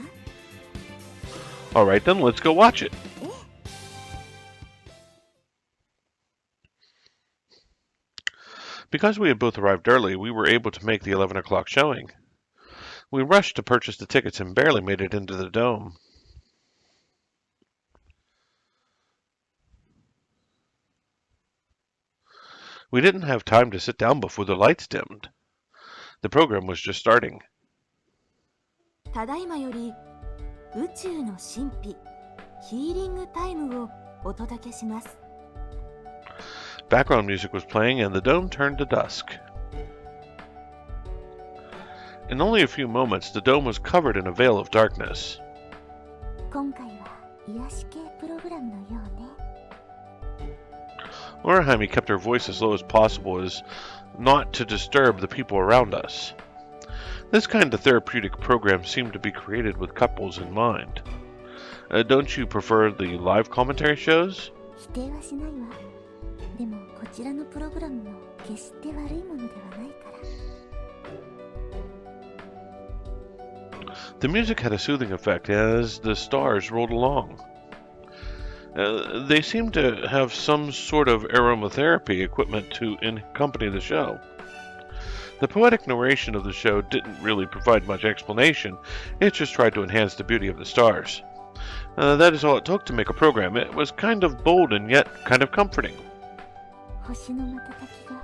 Alright then, let's go watch it. ええ Because we had both arrived early, we were able to make the 11 o'clock showing. We rushed to purchase the tickets and barely made it into the dome. We didn't have time to sit down before the lights dimmed. The program was just starting. ただいまより宇宙の神秘ヒーリングタイムをお届けします Background music was playing and the dome turned to dusk. In only a few moments, the dome was covered in a veil of darkness. 今回は癒し系プログラムのようね Orihime kept her voice as low as possible as not to disturb the people around us. This kind of therapeutic program seemed to be created with couples in mind. Don't you prefer the live commentary shows? 否定はしないわでもこちらのプログラムも決して悪いものではないから The music had a soothing effect as the stars rolled along. They seemed to have some sort of aromatherapy equipment to accompany the show. The poetic narration of the show didn't really provide much explanation, it just tried to enhance the beauty of the stars. That is all it took to make a program. It was kind of bold and yet kind of comforting. 星の瞬きが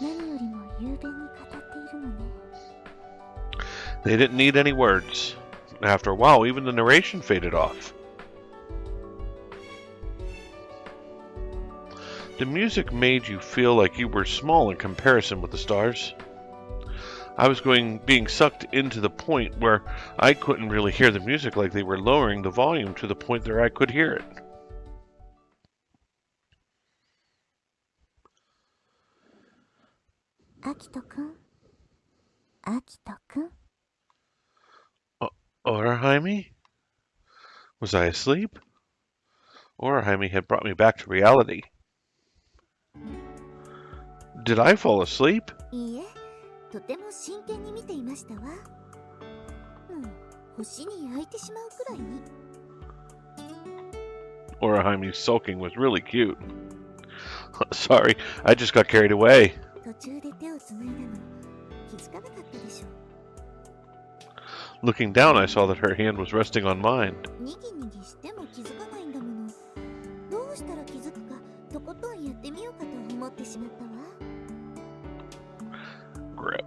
何よりも雄弁に語っているのね They didn't need any words. After a while, even the narration faded off. The music made you feel like you were small in comparison with the stars. I was being sucked into the point where I couldn't really hear the music, like they were lowering the volume to the point that I could hear it. Orihime? Was I asleep? Orihime had brought me back to reality. Did I fall asleep? いいえ、とても真剣に見ていましたわ。もう星に焼いてしまうくらいに。Orihime's sulking was really cute. Sorry, I just got carried away. 途中で手をつないだの気づかなかったでしょ。 Looking down, I saw that her hand was resting on mine. にぎにぎしても気づかないんだもの。どうしたら気づくか、とことんやってみようかと思ってしまったわ。 Grip.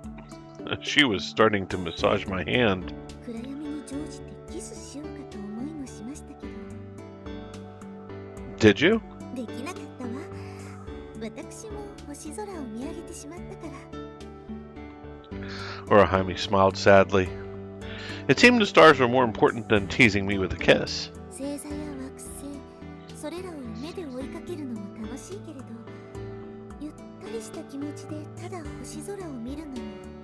She was starting to massage my hand. 暗闇に乗じてキスしようかと思いもしましたけど。 Did you? できなかったわ。私も星空を見上げてしまったから。 Orihime smiled sadly. It seemed the stars were more important than teasing me with a kiss. 星座や惑星、それらを目で追いかけるのも楽しいけれど、ゆったりした気持ちでただ星空を見るのも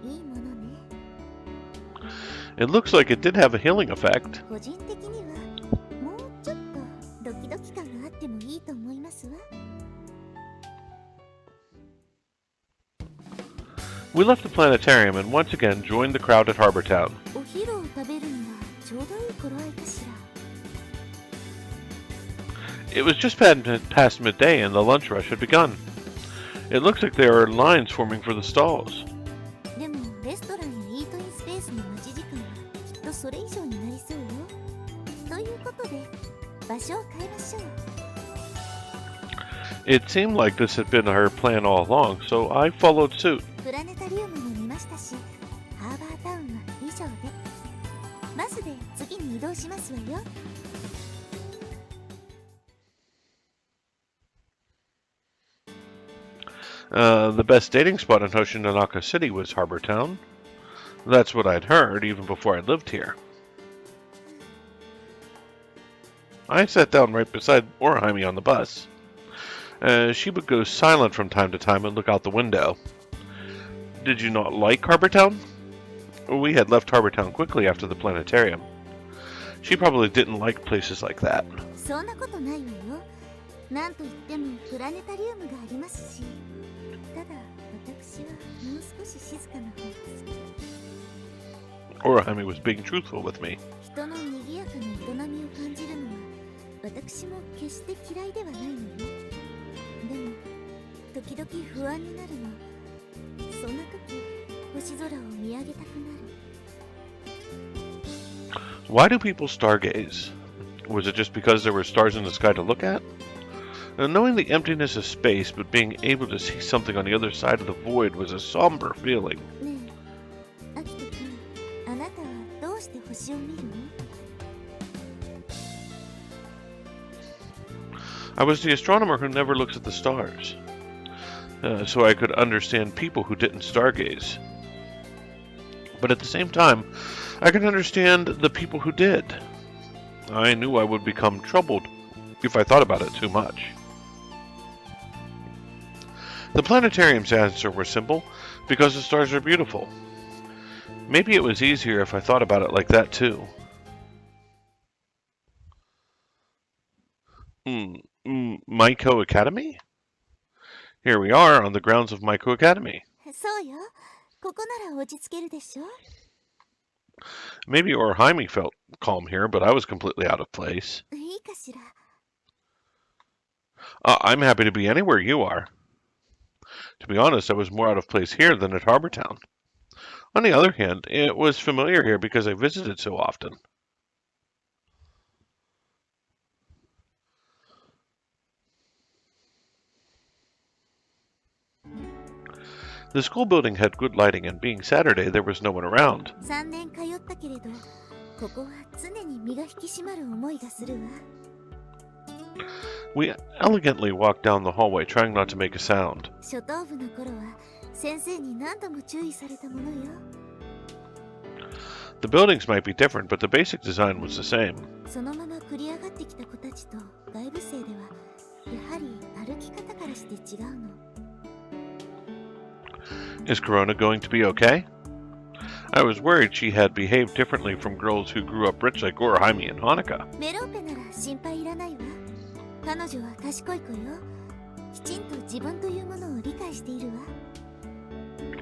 いいものね。 It looks like it did have a healing effect. 個人的にはもうちょっとドキドキ感があってもいいと思いますわ。 We left the planetarium and once again joined the crowd at Harbor Town. お昼を食べるにはちょうどいい頃合いかしら。 It was just past midday and the lunch rush had begun. It looks like there are lines forming for the stalls. でもレストランやイートインスペースの待ち時間はきっとそれ以上になりそうよ。ということで場所を変えましょう。 It seemed like this had been her plan all along, so I followed suit. プラネタリウムも見ましたし、ハーバータウンは以上で。バスで次に移動しますわよ。 The best dating spot in Hoshinonaka City was Harbor Town. That's what I'd heard even before I lived here. I sat down right beside Orihime on the bus. She would go silent from time to time and look out the window. Did you not like Harbor Town? We had left Harbor Town quickly after the planetarium. She probably didn't like places like that. そんなことないわよ。なんといってもプラネタリウムがありますし。ただ私はもう少し静かな方が好き。 Orihime was being truthful with me. 人の賑やかな営みを感じるのは私も決して嫌いではないのよ。でも時々不安になるの。そんな時星空を見上げたくなる。 Why do people stargaze? Was it just because there were stars in the sky to look at? Knowing the emptiness of space but being able to see something on the other side of the void was a somber feeling. ねえ、アキト君、あなたはどうして星を見るの？ I was the astronomer who never looks at the stars, so I could understand people who didn't stargaze. But at the same time, I could understand the people who did. I knew I would become troubled if I thought about it too much. The planetarium's answer was simple, because the stars are beautiful. Maybe it was easier if I thought about it like that too. Maiko Academy? Here we are on the grounds of Maiko Academy. そうよ。ここなら落ち着けるでしょ。 Maybe Orihime felt calm here, but I was completely out of place. いいかしら。 I'm happy to be anywhere you are. To be honest, I was more out of place here than at Harbor Town. On the other hand, it was familiar here because I visited so often. The school building had good lighting, and being Saturday, there was no one around. 3年通ったけれど、ここは常に身が引き締まる思いがするわ。We elegantly walked down the hallway, trying not to make a sound. 初等部の頃は先生に何度も注意されたものよ。The buildings might be different, but the basic design was the same. そのまま繰り上がってきた子たちと外部生ではやはり歩き方からして違うの。Is Corona going to be okay? I was worried she had behaved differently from girls who grew up rich like Orihime and Hanukkah. メローペなら心配いらないわ。彼女は賢い子よ。きちんと自分というものを理解しているわ。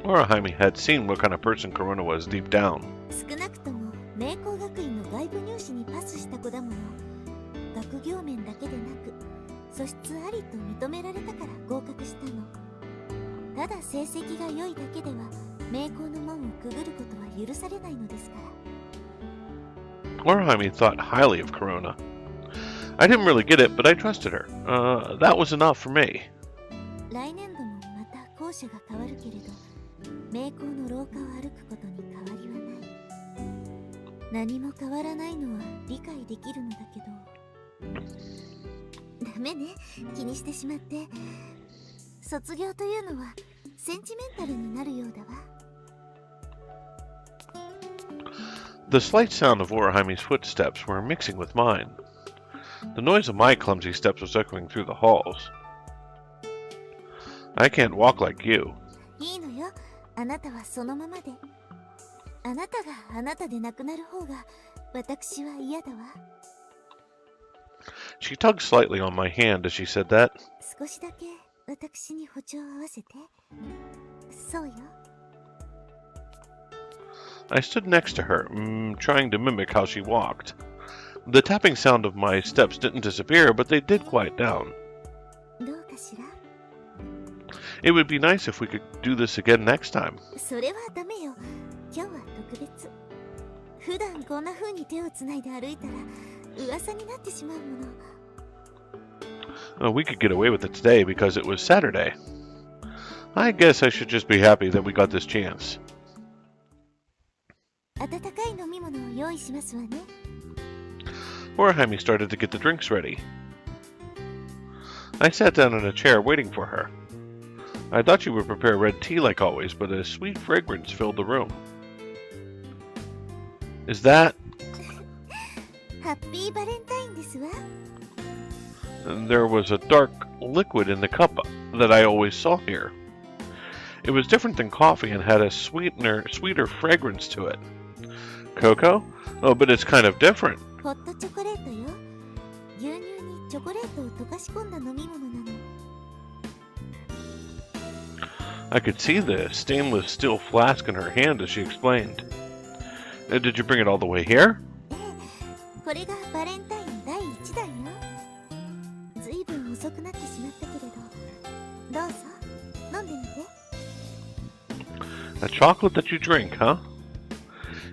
Orihime had seen what kind of person Corona was deep down. 少なくとも名工学院の外部入試にパスした子だもの。学業面だけでなく素質ありと認められたから合格したの。ただ成績が良いだけでは名工の門をくぐることは許されないのですから。Orihime thought highly of Corona. I didn't really get it, but I trusted her. That was enough for me. 来年度もまた校舎が変わるけれど、名工の廊下を歩くことに変わりはない。何も変わらないのは理解できるのだけど。ダメね、気にしてしまって。卒業というのはセンチメンタルになるようだわ。The slight sound of Orihime's footsteps were mixing with mine. The noise of my clumsy steps was echoing through the halls. I can't walk like you. いいのよ、あなたはそのままで。あなたがあなたでなくなる方が私は嫌だわ。She tugged slightly on my hand as she said that. 少しだけ私に歩調を合わせて。そうよ。I stood next to her, trying to mimic how she walked. The tapping sound of my steps didn't disappear, but they did quiet down. どうかしら。It would be nice if we could do this again next time. それはダメよ。今日は特別。普段こんな風に手をつないで歩いたら噂になってしまうもの。We could get away with it today because it was Saturday. I guess I should just be happy that we got this chance. 温かい飲み物を用意しますわね。Orihime started to get the drinks ready. I sat down in a chair waiting for her. I thought she would prepare red tea like always, but a sweet fragrance filled the room. Is that... ハッピーバレンタインですわ。There was a dark liquid in the cup that I always saw here. It was different than coffee and had a sweeter fragrance to it. Cocoa? Oh, but it's kind of different. ホットチョコレートよ。牛乳にチョコレートを溶かし込んだ飲み物なの。I could see the stainless steel flask in her hand as she explained. Did you bring it all the way here? ええ、これがバレンタイン第1弾よ。ずいぶん遅くなってしまったけれど、どうぞ飲んでみて。A chocolate that you drink, huh?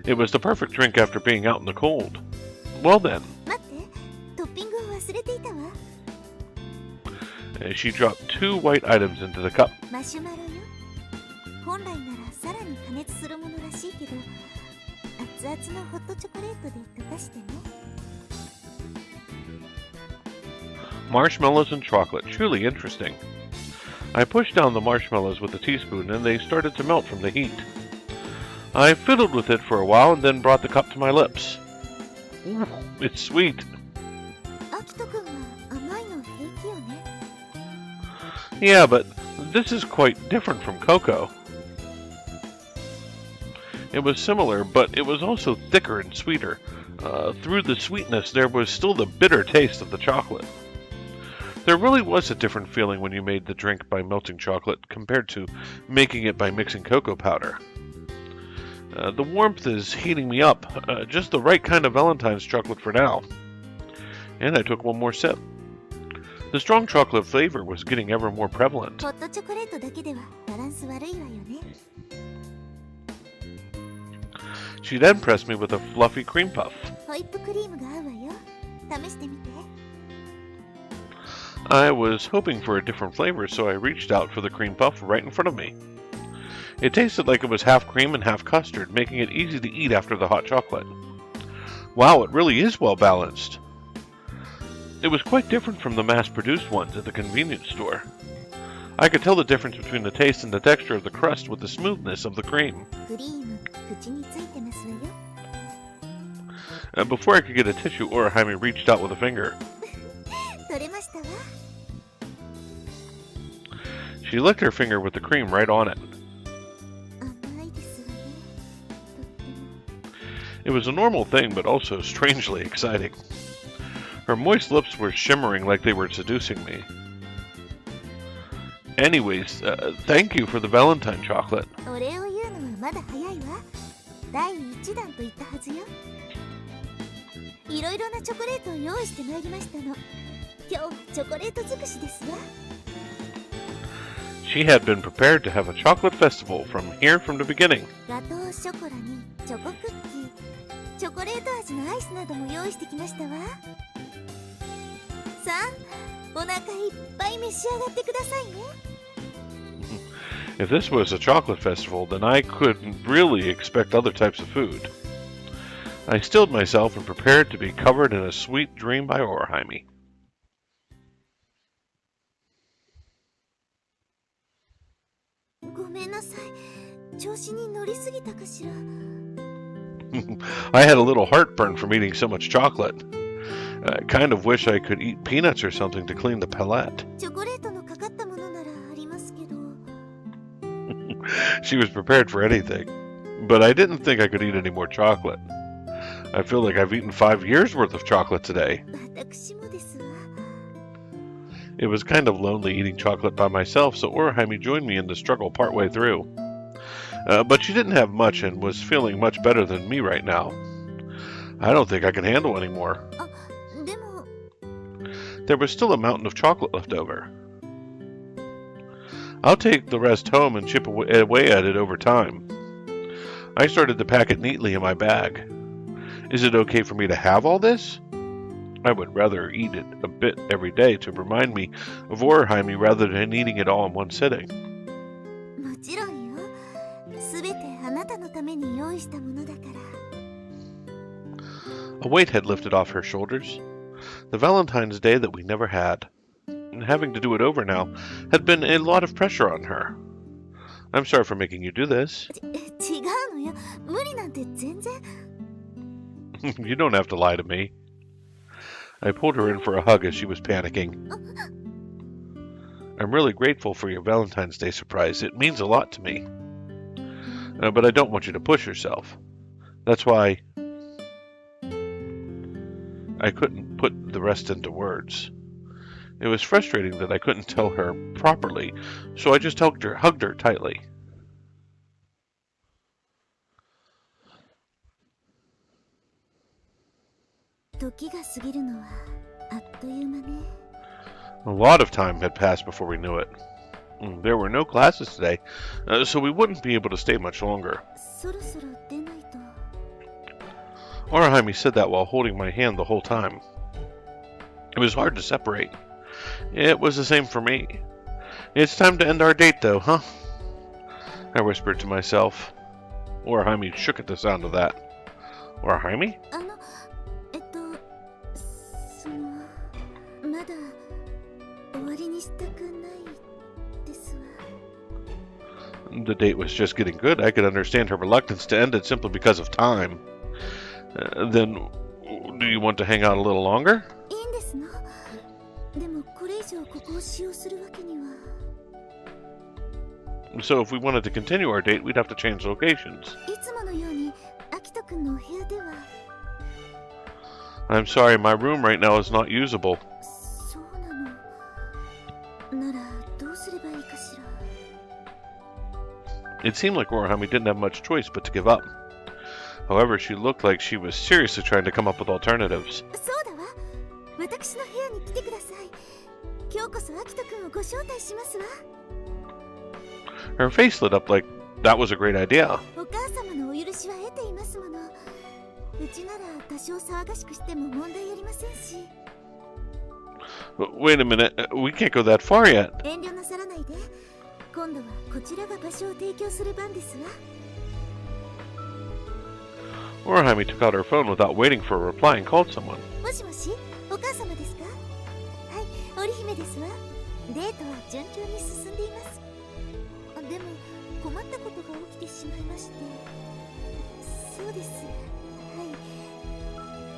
It was the perfect drink after being out in the cold. Well then. 待って、トッピングを忘れていたわ。She dropped 2 white items into the cup. マシュマロよ。本来ならさらに加熱するものらしいけど、熱々のホットチョコレートで溶かしてね。Marshmallows and chocolate, truly interesting. I pushed down the marshmallows with a teaspoon and they started to melt from the heat. I fiddled with it for a while and then brought the cup to my lips. Ooh, it's sweet. アキト君は甘いの平気よね。Yeah, but this is quite different from cocoa. It was similar, but it was also thicker and sweeter. Through the sweetness, there was still the bitter taste of the chocolate. There really was a different feeling when you made the drink by melting chocolate compared to making it by mixing cocoa powder. The warmth is heating me up, just the right kind of Valentine's chocolate for now. And I took one more sip. The strong chocolate flavor was getting ever more prevalent. ホットチョコレートだけではバランス悪いわよね。She then pressed me with a fluffy cream puff. ホイップクリームが合うわよ。試してみて。I was hoping for a different flavor, so I reached out for the cream puff right in front of me. It tasted like it was half cream and half custard, making it easy to eat after the hot chocolate. Wow, it really is well balanced. It was quite different from the mass-produced ones at the convenience store. I could tell the difference between the taste and the texture of the crust with the smoothness of the cream. クリーム口についてますわよ。Before I could get a tissue, Orihime reached out with a finger. 取れましたわ。 She licked her finger with the cream right on it. 甘いですわね。とっても。 It was a normal thing, but also strangely exciting. Her moist lips were shimmering like they were seducing me. Anyways, thank you for the Valentine chocolate. お礼を言うのはまだ早いわ。第1弾と言ったはずよ。いろいろなチョコレートを用意してまいりましたの。今日チョコレート尽くしですわ。 She had been prepared to have a chocolate festival from the beginning. ガトーショコラにチョコクッキー、チョコレート味のアイスなども用意してきましたわ。さあ、お腹いっぱい召し上がってくださいね。 If this was a chocolate festival, then I couldn't really expect other types of food. I stilled myself and prepared to be covered in a sweet dream by Orihime. ごめんなさい。調子に乗りすぎたかしら。 I had a little heartburn from eating so much chocolate. I kind of wish I could eat peanuts or something to clean the palate. チョコレートのかかったものならありますけど。 She was prepared for anything, but I didn't think I could eat any more chocolate. I feel like I've eaten 5 years worth of chocolate today. 私もですわ。 It was kind of lonely eating chocolate by myself, so Orihime joined me in the struggle partway through. But she didn't have much and was feeling much better than me right now. I don't think I can handle any more. あ、でも。 There was still a mountain of chocolate left over. I'll take the rest home and chip away at it over time. I started to pack it neatly in my bag. Is it okay for me to have all this? I would rather eat it a bit every day to remind me of Orihime rather than eating it all in one sitting. もちろんよ。すべてあなたのために用意したものだから。 A weight had lifted off her shoulders. The Valentine's Day that we never had. And having to do it over now had been a lot of pressure on her. I'm sorry for making you do this. 違うのよ。無理なんて全然。 You don't have to lie to me. I pulled her in for a hug as she was panicking. I'm really grateful for your Valentine's Day surprise. It means a lot to me. But I don't want you to push yourself. That's why I couldn't put the rest into words. It was frustrating that I couldn't tell her properly, so I just hugged her tightly. 時が過ぎるのはあっという間ね。 A lot of time had passed before we knew it. There were no classes today, so we wouldn't be able to stay much longer. そろそろ出ないと。 Orihime said that while holding my hand the whole time. It was hard to separate. It was the same for me. It's time to end our date, though, huh? I whispered to myself. Orihime shook at the sound of that. Orihime? まだ終わりにしたくないですわ。 The date was just getting good. I could understand her reluctance to end it simply because of time. Then, do you want to hang out a little longer? いいんですの。でもこれ以上ここを使用するわけには。 So if we wanted to continue our date, we'd have to change locations. いつものようにアキト君のお部屋では。 I'm sorry, my room right now is not usable. そうなの。ならどうすればいいかしら。 It seemed like Orihime didn't have much choice but to give up. However, she looked like she was seriously trying to come up with alternatives. そうだわ。私の部屋に来てください。今日こそアキト君をご招待しますわ。 Her face lit up like that was a great idea. お母様のお許しは得ていますもの。うちなら多少騒がしくしても問題ありませんし。 Wait a minute, we can't go that far yet. 遠慮なさらないで。今度はこちらが場所を提供する番ですわ。 Orihime took out her phone without waiting for a reply and called someone. もしもし、お母様ですか？はい、織姫ですわ。デートは順調に進んでいます。でも、困ったことが起きてしまいまして。そうです。はい。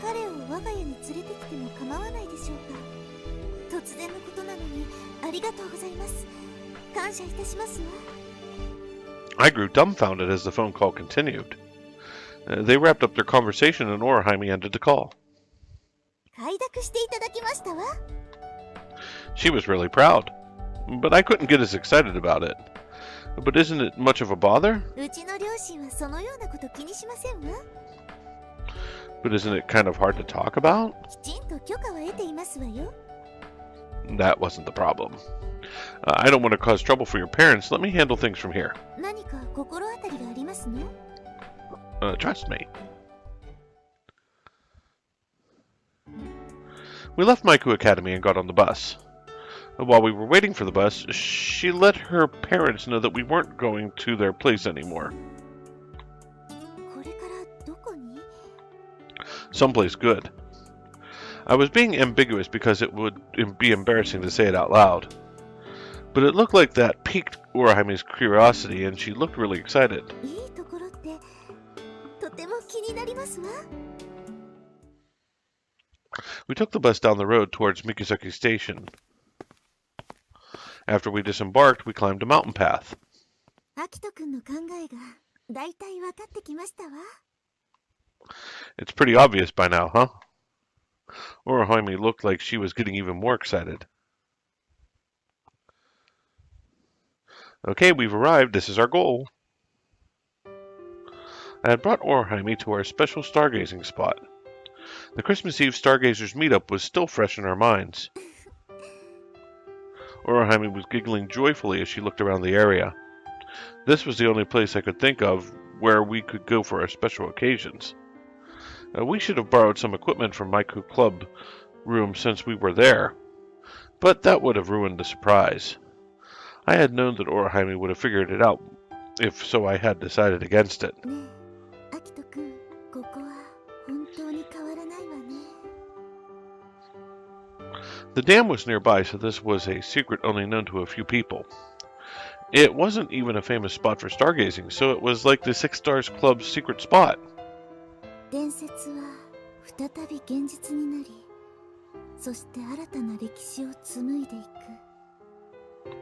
彼を我が家に連れてきても構わないでしょうか。突然のことなのに、ありがとうございます。感謝いたしますわ。 I grew dumbfounded as the phone call continued. They wrapped up their conversation and Orihime ended the call. 快諾していただきましたわ。 She was really proud, but I couldn't get as excited about it. But isn't it much of a bother? うちの両親はそのようなこと気にしませんわ。 But isn't it kind of hard to talk about? きちんと許可は得ていますわよ。 That wasn't the problem. I don't want to cause trouble for your parents. Let me handle things from here. 何か心当たりがありますの？ Trust me. We left Maiku Academy and got on the bus. While we were waiting for the bus, she let her parents know that we weren't going to their place anymore. これからどこに？ Someplace good. I was being ambiguous because it would be embarrassing to say it out loud. But it looked like that piqued Orihime's curiosity, and she looked really excited. いいところってとても気になりますわ。 We took the bus down the road towards Mikisaki Station. After we disembarked, we climbed a mountain path. アキト君の考えがだいたい分かってきましたわ。 It's pretty obvious by now, huh? Orihime looked like she was getting even more excited. Okay, we've arrived. This is our goal. I had brought Orihime to our special stargazing spot. The Christmas Eve Stargazers meetup was still fresh in our minds. Orihime was giggling joyfully as she looked around the area. This was the only place I could think of where we could go for our special occasions. We should have borrowed some equipment from Maiku Club room since we were there, but that would have ruined the surprise. I had known that Orihime would have figured it out, if so I had decided against it. ねえ、アキト君、ここは本当に変わらないわね。 The dam was nearby, so this was a secret only known to a few people. It wasn't even a famous spot for stargazing, so it was like the Six Stars Club's secret spot. 伝説は再び現実になり、そして新たな歴史を紡いでいく。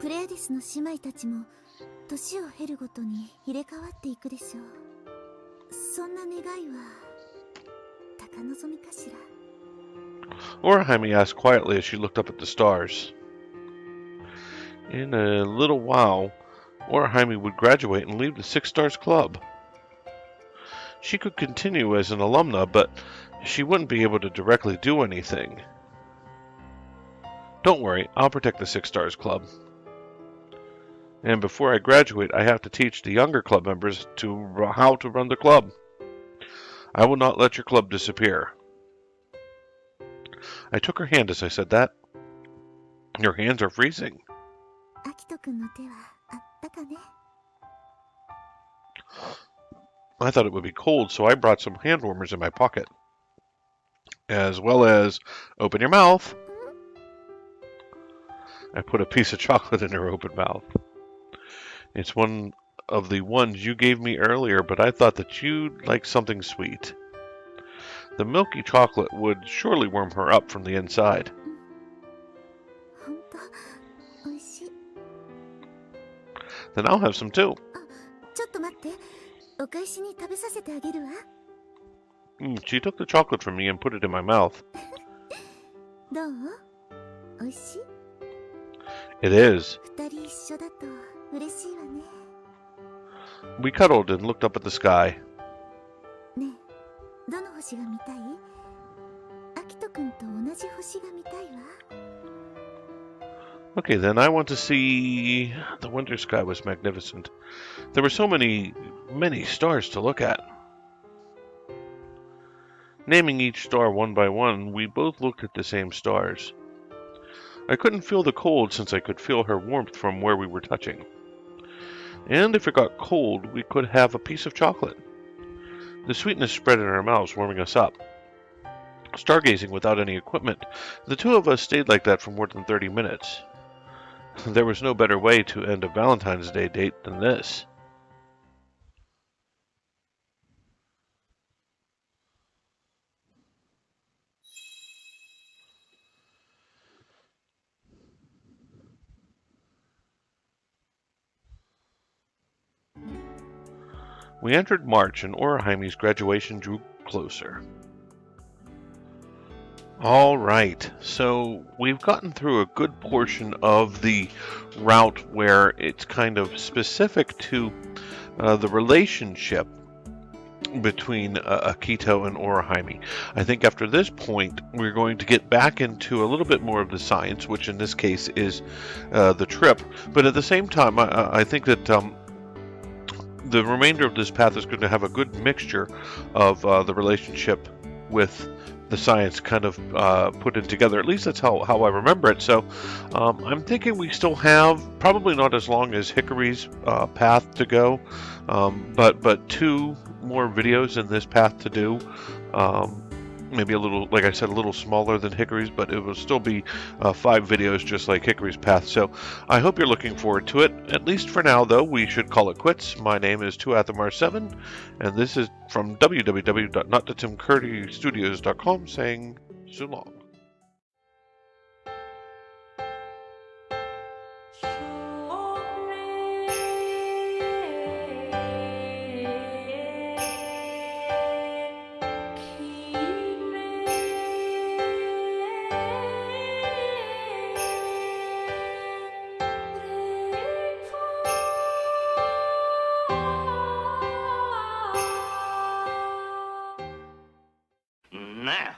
プレアディスの姉妹たちも年を経るごとに入れ替わっていくでしょう。そんな願いは高望みかしら。 Orihime asked quietly as she looked up at the stars. In a little while, Orihime would graduate and leave the Six Stars Club. She could continue as an alumna, but she wouldn't be able to directly do anything. Don't worry, I'll protect the Six Stars Club. And before I graduate, I have to teach the younger club members how to run the club. I will not let your club disappear. I took her hand as I said that. Your hands are freezing. アキト君の手はあったかね。 I thought it would be cold, so I brought some hand warmers in my pocket. As well as, open your mouth. I put a piece of chocolate in her open mouth. It's one of the ones you gave me earlier, but I thought that you'd like something sweet. The milky chocolate would surely warm her up from the inside. 本当美味しい。 Then I'll have some too. ちょっと待って、お返しに食べさせてあげるわ。 She took the chocolate from me and put it in my mouth. どう？美味しい？ It is. 二人一緒だと嬉しいわね。 We cuddled and looked up at the sky. ねえ、どの星が見たい？アキト君と同じ星が見たいわ。 Okay, then I want to see... The winter sky was magnificent. There were so many stars to look at. Naming each star one by one, we both looked at the same stars. I couldn't feel the cold since I could feel her warmth from where we were touching. And if it got cold, we could have a piece of chocolate. The sweetness spread in our mouths, warming us up. Stargazing without any equipment, the two of us stayed like that for more than 30 minutes. There was no better way to end a Valentine's Day date than this. We entered March and Orihime's graduation drew closer. All right, so we've gotten through a good portion of the route where it's kind of specific to the relationship between Akito and Orihime. I think after this point, we're going to get back into a little bit more of the science, which in this case is the trip. But at the same time, I think that the remainder of this path is going to have a good mixture of the relationship with the science kind of put in together. At least that's how I remember it. So I'm thinking we still have probably not as long as Hickory's path to go, but 2 more videos in this path to do. Maybe a little, like I said, a little smaller than Hickory's, but it will still be 5 videos just like Hickory's path. So I hope you're looking forward to it. At least for now, though, we should call it quits. My name is 2Athamar7, and this is from www.notthetimcurdystudios.com saying so long. Now,